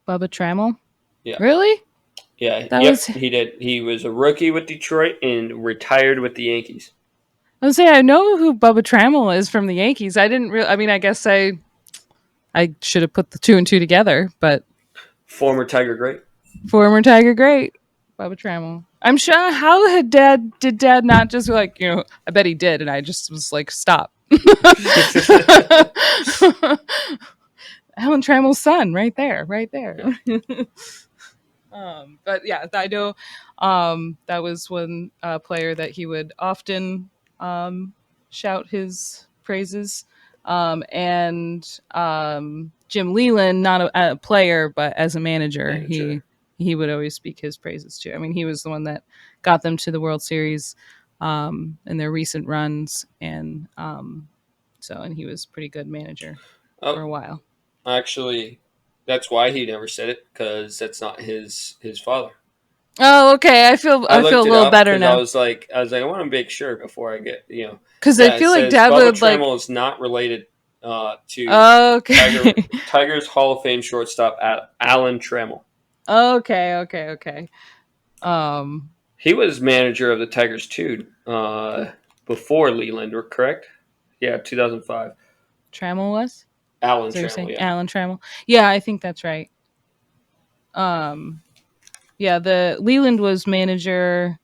Bubba Trammell. Yeah, Really? yeah, That yep, was he did. He was a rookie with Detroit and retired with the Yankees. I was say I know who Bubba Trammell is from the Yankees. I didn't really. I mean, I guess I should have put the two and two together, but Former Tiger great. former Tiger great, Bubba Trammell. I'm sure. How had Dad not just like, I bet he did, and I just was like, stop. Alan Trammell's son, right there, right there. Yeah. But yeah, I know that was one player that he would often shout his praises. And Jim Leland, not a player, but as a manager, Manager. he would always speak his praises too. I mean, he was the one that got them to the World Series in their recent runs, and he was a pretty good manager for Oh, a while. actually, that's why he never said it because that's not his father. Oh, okay. I I feel looked a it little up better because I now. was like, I want to make sure before I get, Because I Yeah, it feel like says Dad Bubba would like. Trammell is not related to Okay. Tigers Hall of Fame shortstop Alan Trammell. Okay. Um, He was manager of the Tigers too before Leland, correct? Yeah, 2005. Trammell was. Alan So you're Trammell, saying yeah. Alan Trammell? Yeah, I think that's right. Um, yeah, the Leland was manager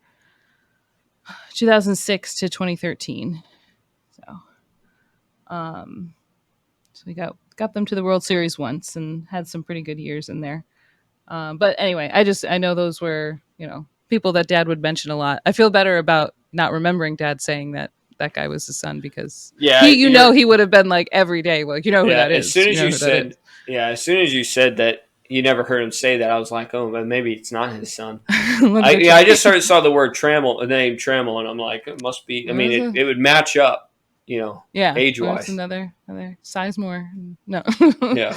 2006 to 2013. So, um, so we got them to the World Series once and had some pretty good years in there. But anyway, I know those were, people that Dad would mention a lot. I feel better about not remembering Dad saying that guy was his son, because Yeah, he would have been like every day, like, who yeah. that is, you know who that is. As soon as you said that you never heard him say that, I was like, oh, but maybe it's not his son. Let me check. I just saw the word Trammell, the name Trammell, and I'm like, it must be. I It mean, was a it would match up, Yeah, age well, it's wise. another size more. No. Yeah.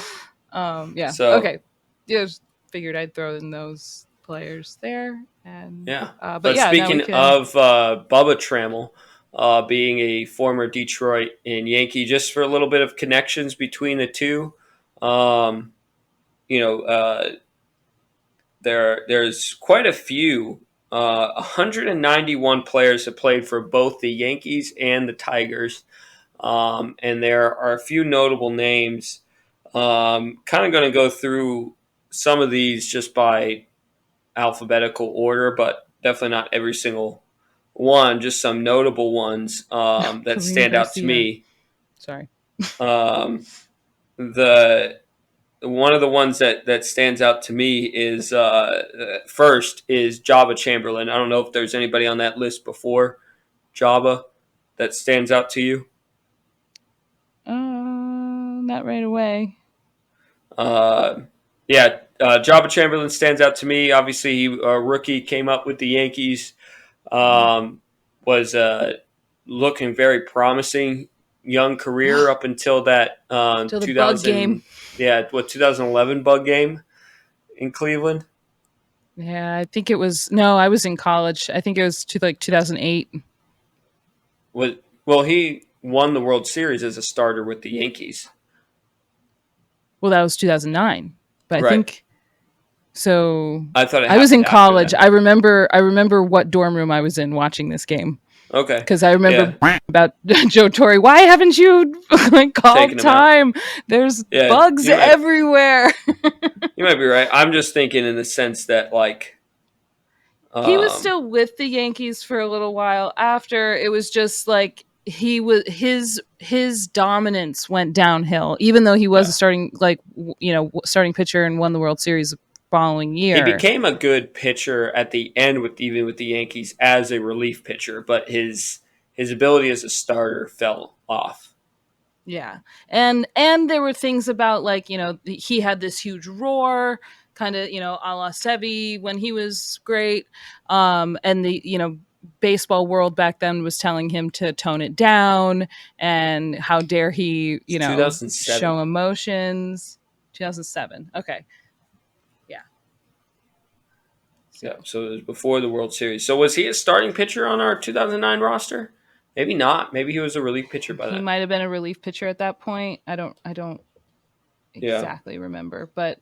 Yeah. So Okay. Yeah, just figured I'd throw in those players there, and yeah. but But yeah, now we speaking can. of Bubba Trammell, being a former Detroit and Yankee, just for a little bit of connections between the two, um, you know, there's quite a few. 191 players have played for both the Yankees and the Tigers, and there are a few notable names. Kind of going to go through some of these just by alphabetical order, but definitely not every single one, just some notable ones that Kareem stand out to Garcia. me. Sorry. Um, the one of the ones that stands out to me is first is Java Chamberlain. I don't know if there's anybody on that list before Java that stands out to you. Not right away. Uh, yeah, Java Chamberlain stands out to me. Obviously, he a rookie, came up with the Yankees, Mm. um, was looking very promising young career up until that Till the bug game. 2000, yeah, 2011 bug game in Cleveland. Yeah, I think it was. No, I was in college. I think it was to like 2008. Was Well, he won the World Series as a starter with the Yankees. Well, that was 2009. But I Right. think so. I thought it I was happened in after college. that. I remember what dorm room I was in watching this game Okay. because I remember Yeah. about Joe Torre. Why haven't you like Taking called him out. time? There's Yeah. bugs everywhere. You might be right. I'm just thinking in the sense that like He was um still with the Yankees for a little while after. It was just like he was his dominance went downhill, even though he was a yeah. starting starting pitcher and won the World Series the following He year. became a good pitcher at the end with even with the Yankees as a relief pitcher, but his ability as a starter fell off. Yeah. And there were things about like, he had this huge roar, kind of, a la Sevi when he was great. And the, baseball world back then was telling him to tone it down and how dare he, It's show 2007. emotions. 2007. Okay. Yeah. Yeah, So so it was before the World Series. So was he a starting pitcher on our 2009 roster? Maybe not. Maybe he was a relief pitcher by he then. might have been a relief pitcher at that point. I don't Yeah, exactly remember, but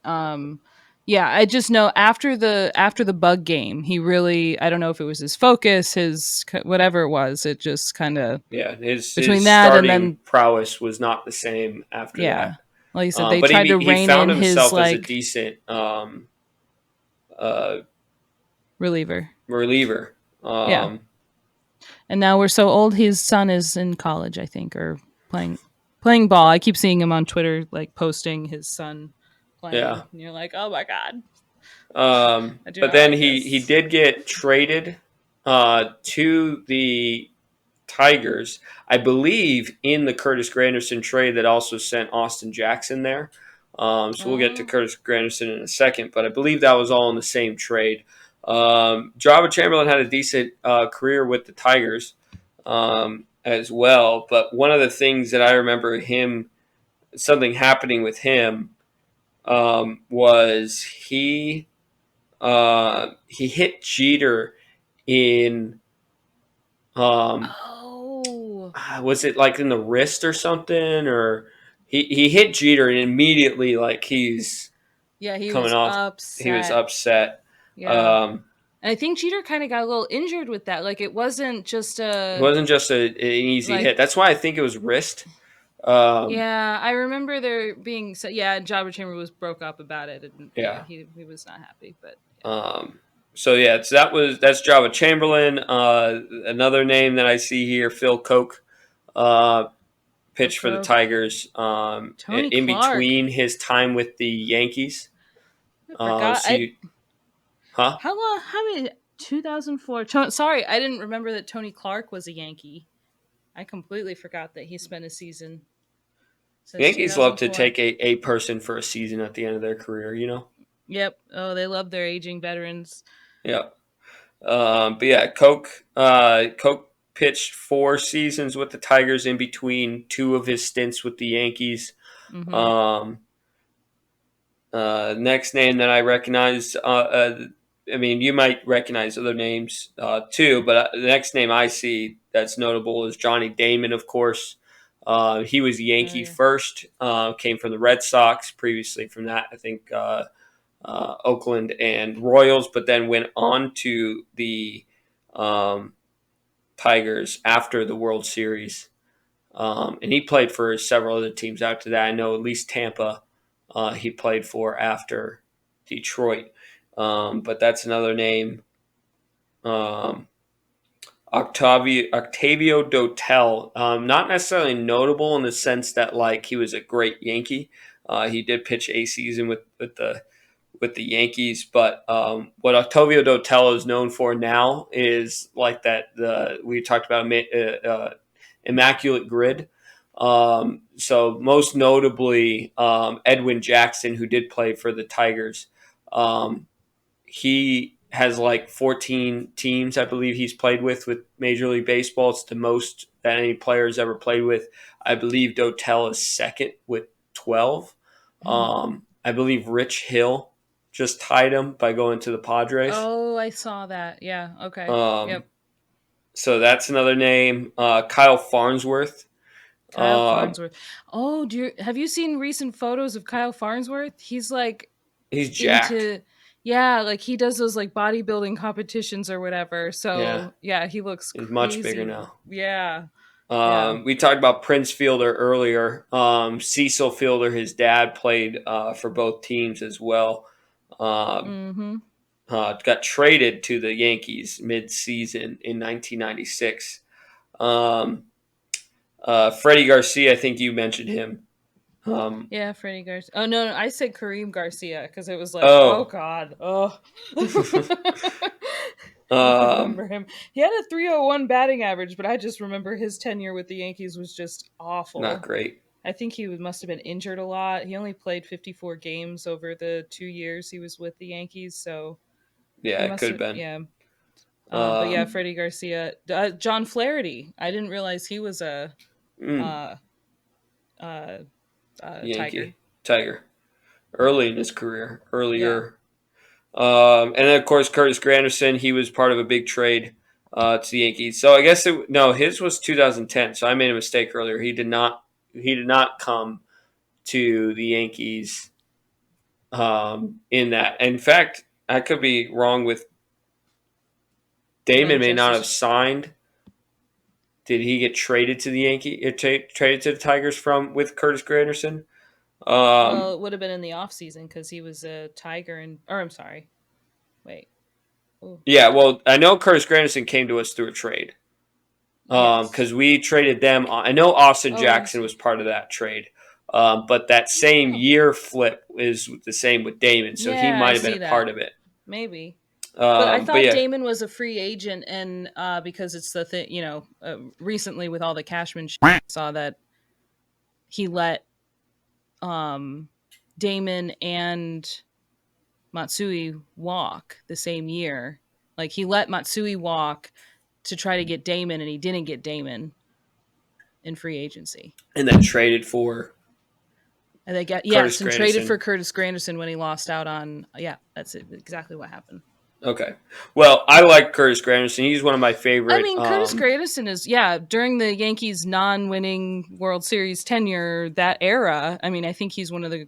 yeah, I just know after the bug game, he really, I don't know if it was his focus, his whatever it was, it just kind of yeah. His between that and starting then prowess was not the same after yeah, that. like you said, they But tried to he rein found in his himself as a like decent uh, reliever. reliever. Yeah. Um, And now we're so old, his son is in college, I think, or playing ball. I keep seeing him on Twitter like posting his son yeah. playing, and you're like, "Oh my god, I do But not then like he this." did get traded to the Tigers, I believe, in the Curtis Granderson trade that also sent Austin Jackson there. So we'll get to Oh, Curtis Granderson in a second, but I believe that was all in the same trade. Java Chamberlain had a decent career with the Tigers as well, but one of the things that I remember something happening with him was he hit Jeter in um, oh, was it like in the wrist or something, or he hit Jeter and immediately like he's yeah, he coming was off, he was upset. upset. Yeah. Um, And I think Jeter kind of got a little injured with that. Like it wasn't just it a wasn't just an easy like hit. That's why I think it was wrist. Um, yeah, I remember there being so yeah, Jobber Chamber was broke up about it and yeah, yeah. he was not happy, but Um, so yeah, so that's Java Chamberlain. Another name that I see here, Phil Koch, uh, Phil pitched for the Koch, Tigers Tony in Clark. between his time with the Yankees. I forgot. So you, huh? How long how many 2004 sorry, I didn't remember that Tony Clark was a Yankee. I completely forgot that he spent a season since Yankees love to 2004. take a person for a season at the end of their career, you know? Yep. Oh, they love their aging veterans. Yeah. But yeah, Koch pitched 4 seasons with the Tigers in between two of his stints with the Yankees. Mhm. Um, Next name that I recognize, I mean, you might recognize other names too, but the next name I see that's notable is Johnny Damon, of course. He was Oh Yankee yeah. first, came from the Red Sox, previously from that, I think Oakland and Royals, but then went on to the um, Tigers after the World Series. And he played for several other teams after that. I know at least Tampa he played for after Detroit. But that's another name Um, Octavio Dotel, not necessarily notable in the sense that like he was a great Yankee. He did pitch a season with the Yankees, but what Octavio Dotel is known for now is like that the we talked about immaculate grid. So most notably, Edwin Jackson, who did play for the Tigers. Um, he has like 14 teams, I believe he's played with Major League Baseball. It's the most that any player has ever played with. I believe Dotel is second with 12. I believe Rich Hill just tied him by going to the Padres. Oh, I saw that. Yeah. Okay. Um, Yep. so that's another name. Kyle Farnsworth. Kyle Um, Farnsworth. Oh, have you seen recent photos of Kyle Farnsworth? He's like he's jacked. into, yeah, like he does those like bodybuilding competitions or whatever. Yeah, So yeah, he looks he's much bigger crazy. now. Yeah. Yeah. We talked about Prince Fielder earlier. Cecil Fielder, his dad, played for both teams as well. Um, Mm-hmm. got traded to the Yankees mid-season in 1996. Um, Freddie Garcia, I think you mentioned him. Um, Yeah, Freddie Garcia. Oh no, I said Kareem Garcia because it was like, oh oh, god, oh. I um, remember him. He had a 301 batting average, but I just remember his tenure with the Yankees was just not awful. great. I think must have been injured a lot. He only played 54 games over the 2 years he was with the Yankees, so Yeah, he it must could have have, been. yeah. But yeah, Um, Freddie Garcia, John Flaherty. I didn't realize he was a mm, uh, uh, Tiger. Yankee, Tiger, early in his career, Yeah. earlier. And then of course Curtis Granderson, he was part of a big trade to the Yankees. So I guess no, his was 2010. So I made a mistake earlier. He did not come to the Yankees in that. In fact, I could be wrong with Damon. When May not Justice have signed. Did he get traded to the traded to the Tigers from with Curtis Granderson? Well, Um, it would have been in the off season because he was a Tiger and or I'm sorry. Wait. Oh, yeah, well, I know Curtis Granderson came to us through a trade. yes. Because we traded them. I know Austin Oh, I Jackson see. was part of that trade, but that same Oh, year flip is the same with Damon, so he yeah, I might have been see a part that. of it. Maybe. But I But thought yeah, Damon was a free agent, and because it's the thing, recently with all the Cashman, I saw that he let um, Damon and Matsui walk the same year. Like he let Matsui walk to try to get Damon, and he didn't get Damon in free agency. and then traded for And they got Curtis yes, and traded for Granderson. Curtis Granderson when he lost out on yeah, that's it, exactly what happened. Okay, well, I like Curtis Granderson. He's one of my I favorite. mean, Curtis Granderson is yeah during the Yankees' non-winning World Series tenure that era. I mean, I think he's one of the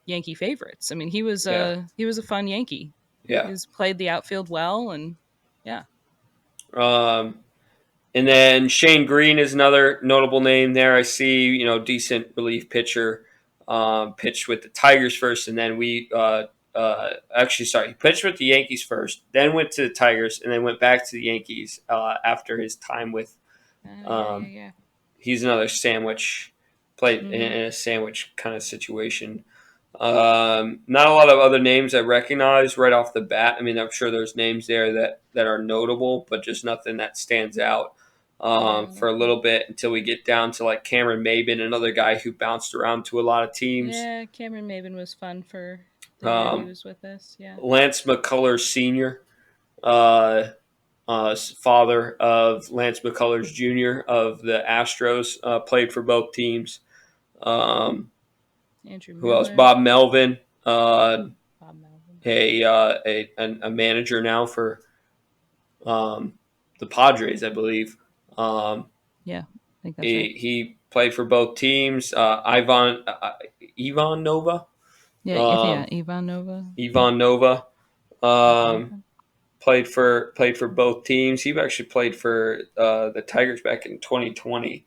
Yankee favorites. I mean, Yeah, he was a fun Yankee. yeah. He's played the outfield well, and yeah, Um, And then Shane Green is another notable name there. I see, decent relief pitcher. Pitched with the Tigers first, and then actually, sorry, he pitched with the Yankees first, then went to the Tigers, and then went back to the Yankees after his time with. yeah, Um, yeah. he's another sandwich, played Mm-hmm. in a sandwich kind of situation. Not a lot of other names I recognize right off the bat. I mean, I'm sure there's names there that are notable, but just nothing that stands out Yeah, for a little bit until we get down to like Cameron Maben, another guy who bounced around to a lot of teams. yeah. Cameron Maben was fun for the year he Um, was with us. Yeah, Lance McCullers Sr., uh, father of Lance McCullers Jr. of the Astros, played for both teams. Um, Andrew who else? Miller, Bob Melvin, Bob Melvin. a manager now for um, the Padres, I believe. Um, Yeah, I think that's right. he played for both teams. Ivan Nova, Yeah, yeah. um, Ivan Nova. Ivan Nova um, Ivan. played for both teams. He actually played for the Tigers back in 2020.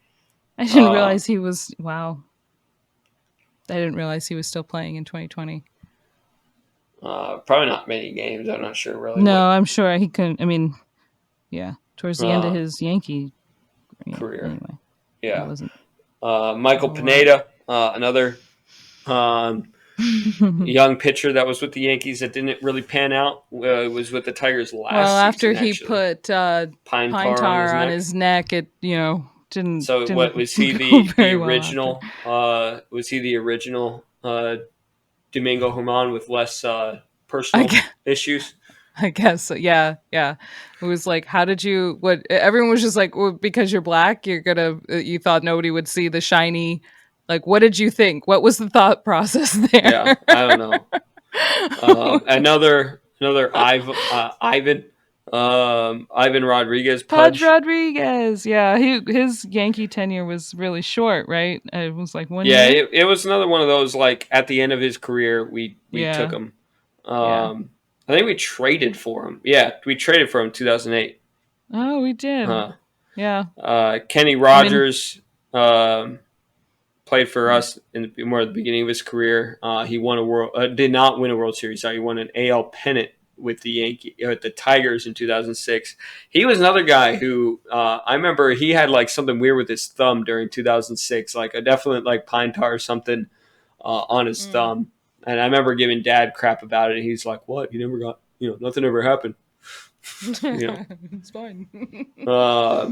I didn't Um, realize he was. Wow, I didn't realize he was still playing in 2020. probably not many games. I'm not sure really No, what. I'm sure he couldn't. I mean, Yeah, towards the end of uh, his Yankee. Yeah. career. Anyway, it Yeah. wasn't a Michael whole lot. Pineda, another um, young pitcher that was with the Yankees that didn't really pan out. Was with the Tigers Well, last after season, he actually. put Pine pine tar on his tar on neck. his neck, it So what didn't was he go the very well after. original? Was he the original Domingo Herman with less I personal guess, issues? I guess so. Yeah, yeah. It was like, how did you? What? Everyone was just like, well, because you're black, you're gonna. You thought nobody would see the shiny. Like, what did you think? What was the thought process Yeah, there? I don't know. Another Ivan Rodriguez, Pudge Pudge. Rodriguez. Yeah, his Yankee tenure was really short, right? It was like one Yeah, year. it was another one of those like at the end of his career we took Yeah, him. yeah. I think we traded for him. Yeah, we traded for him 2008. Oh, we did. Uh, Yeah. Kenny I mean, Rogers um, played for us in more at the beginning of his career. He won a world did not win a World Series. Sorry, he won an AL pennant with the Tigers in 2006. He was another guy who I remember he had like something weird with his thumb during 2006, like a definite like pine tar or something on his mm. thumb. And I remember giving Dad crap about it. And he's like, "What? You never got? Nothing ever happened." You know. It's fine.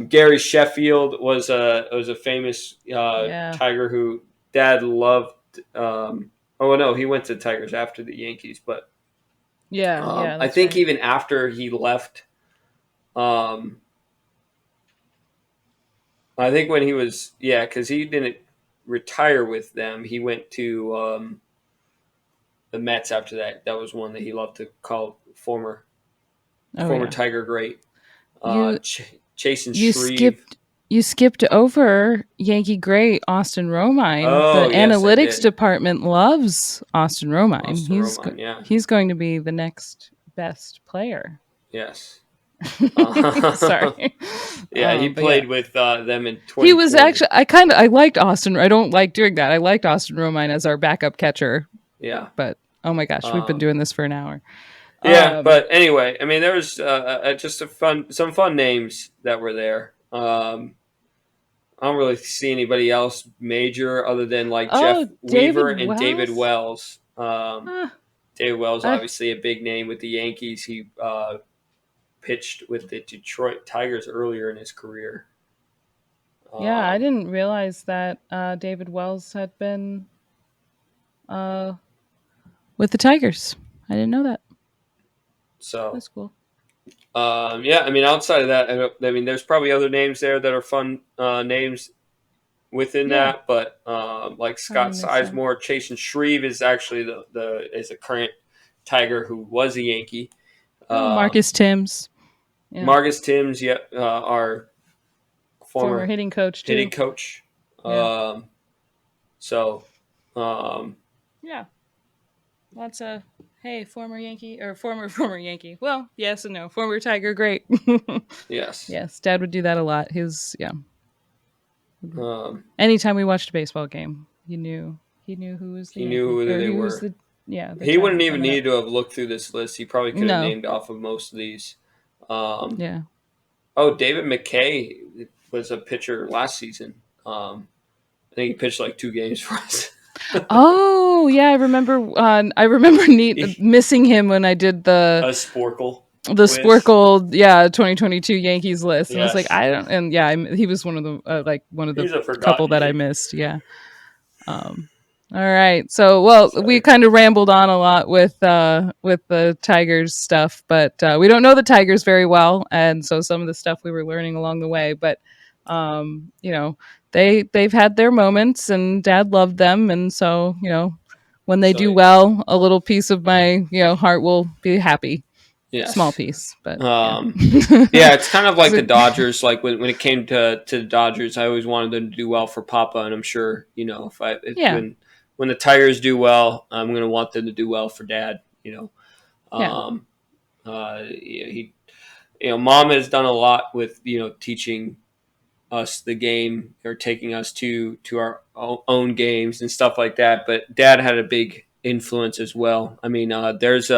Gary Sheffield was a famous Yeah. Tiger who Dad loved. Oh no, he went to the Tigers after the Yankees, but Yeah, yeah, I that's think right. even after he left, um, I think when he was because he didn't retire with them, he went to the Mets after that. That was one that he loved to call Oh former yeah. Tiger great. You Chasen you Shreve. skipped over Yankee great Austin Romine. The Oh yes, I analytics did. department loves Austin Romine. Austin Romine, yeah. He's going to be the next best player. Yes. Uh, Sorry. yeah, he But yeah. played with them in He was 2020. actually I liked Austin. I don't like doing that. I liked Austin Romine as our backup catcher, Yeah. but oh my gosh, we've been Um, doing this for an hour. yeah, Um but anyway, I mean, there was just some fun names that were there. I don't really see anybody else major other than like Jeff oh, Weaver David and David Wells? Wells. Uh, David Wells, I obviously a big name with the Yankees. He pitched with the Detroit Tigers earlier in his career. Yeah, I Um, didn't realize that David Wells had been uh, with the Tigers. I didn't know that. so That's cool. yeah, I mean, outside of that, I mean, there's probably other names there that are fun names within Yeah, that, but like probably Scott makes sense. Sizemore, Chase and Shreve is actually is a current Tiger who was a Yankee. Oh, Um, Marcus Timms. Yeah, Marcus Timms, yeah, our former former hitting coach hitting too. coach. Yeah, Um, so um, yeah. Lots of hey, former Yankee or former Yankee. Well, yes and no. Former Tiger, great. yes, Yes, Dad would do that a lot. His yeah. um, Anytime we watched a baseball game, he knew who was the he knew Yankee who or they who was were. the the He wouldn't Tiger even coming up. need to have looked through this list. He probably could have No, named off of most of these. Um, yeah. oh, David McKay was a pitcher last season. I think he pitched like 2 games for us. Oh yeah, I remember. I remember missing him when I did A Sporkle the quiz. Sporkle 2022 Yankees list, and I was like, Yes, I don't. And yeah, he was one of the one of the he's a couple forgotten that I name. missed. Yeah. Um, all right. So, well, we Sorry. kind of rambled on a lot with the Tigers stuff, but we don't know the Tigers very well, and so some of the stuff we were learning along the way. But you know, they've had their moments, and Dad loved them, and so when they do So well, a little piece of my heart will be happy. Small yes. piece, but yeah. Um, yeah, it's kind of like the So- Dodgers. Like when it came to the Dodgers, I always wanted them to do well for Papa, and I'm sure if yeah, when the Tigers do well, I'm going to want them to do well for Dad. yeah, Um, he Mom has done a lot with teaching us the game or taking us to our own games and stuff like that. But Dad had a big influence as well. I mean, there's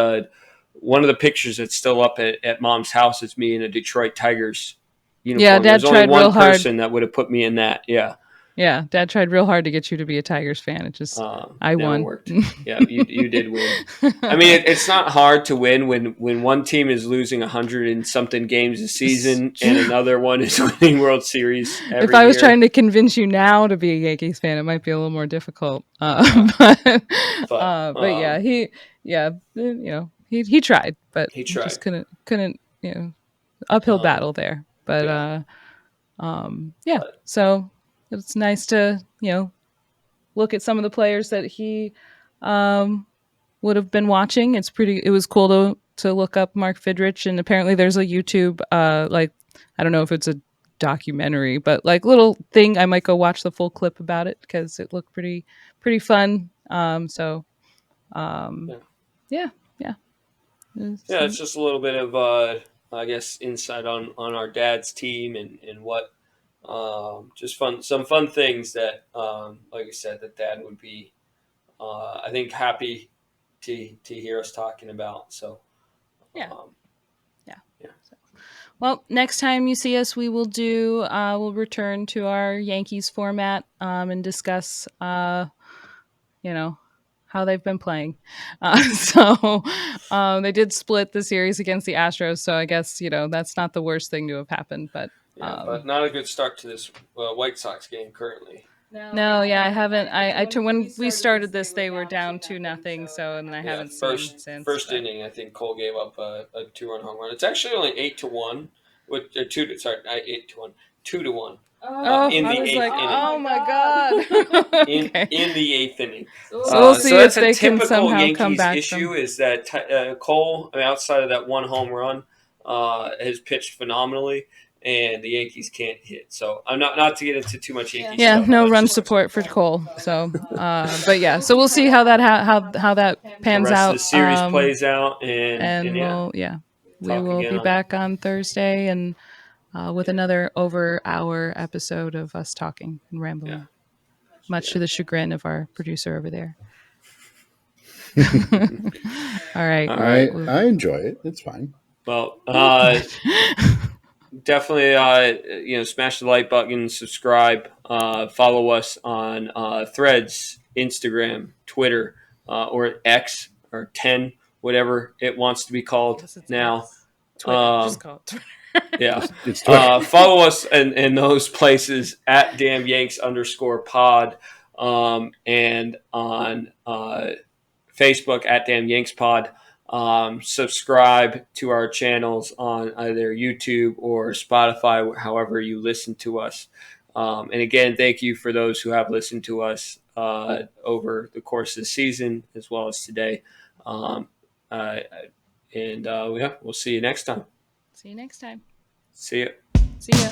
one of the pictures that's still up at Mom's house is me in a Detroit Tigers Yeah, uniform. Dad There's only tried one real hard. person that would have put me in that. Yeah, Yeah, Dad tried real hard to get you to be a Tigers fan. It just, I never won. worked. Yeah, you did win. I mean, it's not hard to win when one team is losing 100 and something games a It's season and true. another one is winning World Series If every I was year. trying to convince you now to be a Yankees fan, it might be a little more difficult. Yeah, but But yeah, yeah, he tried, but he he just tried. couldn't, uphill Um, battle there. But yeah, yeah, but so it's nice to look at some of the players that he um, would have been watching. It was cool to look up Mark Fidrich, and apparently there's a YouTube like I don't know if it's a documentary, but like little thing I might go watch the full clip about it because it looked pretty fun. So um, yeah. yeah, yeah. Yeah, it's just a little bit of I guess insight on our dad's team and what just some fun things that like I said that dad would be I think happy to hear us talking about. So Yeah, um, yeah. yeah, So, well, next time you see us, we'll return to our Yankees format and discuss you know how they've been playing. So they did split the series against the Astros, so I guess that's not the worst thing to have happened. But yeah, but um, not a good start to this White Sox game currently. no, yeah, I haven't. When we started this, they were down 2-0. So and I Yeah, haven't seen since. first But inning, I think Cole gave up a 2 run home run. It's actually only 8-1, with two to sorry, not 8-1, 2-1 oh, in I the was eighth like, inning. oh my god. Okay, In the eighth inning. so we'll So see that's if a they can typical somehow come Yankees back issue from. is that Cole, I mean, outside of that one home run, has pitched phenomenally, and the Yankees can't hit. So I'm not to get into too much Yankees Yeah, stuff, no but run just support for Cole. So, but yeah, so we'll see how that how that the pans rest of out. the series plays out, and And yeah, we talk will again be on. back on Thursday and with Yeah, another over hour episode of us talking and yeah, rambling, much yeah. to the chagrin of our producer over there. All right. All I right. Well, I enjoy it. It's fine. Well, oh, good. definitely smash the like button, subscribe, follow us on Threads, Instagram, Twitter, or X or 10, whatever it wants to be I called guess it's now. X. Twitter. Just Um, call it Twitter. yeah. It's Twitter. Follow us in those places at damn Yanks underscore pod, and on Facebook at Damn Yanks Pod. Subscribe to our channels on either YouTube or Spotify, however you listen to us. And again, thank you for those who have listened to us over the course of the season as well as today. Um, uh, and yeah, we'll see you next time. See you next time. See you. See ya.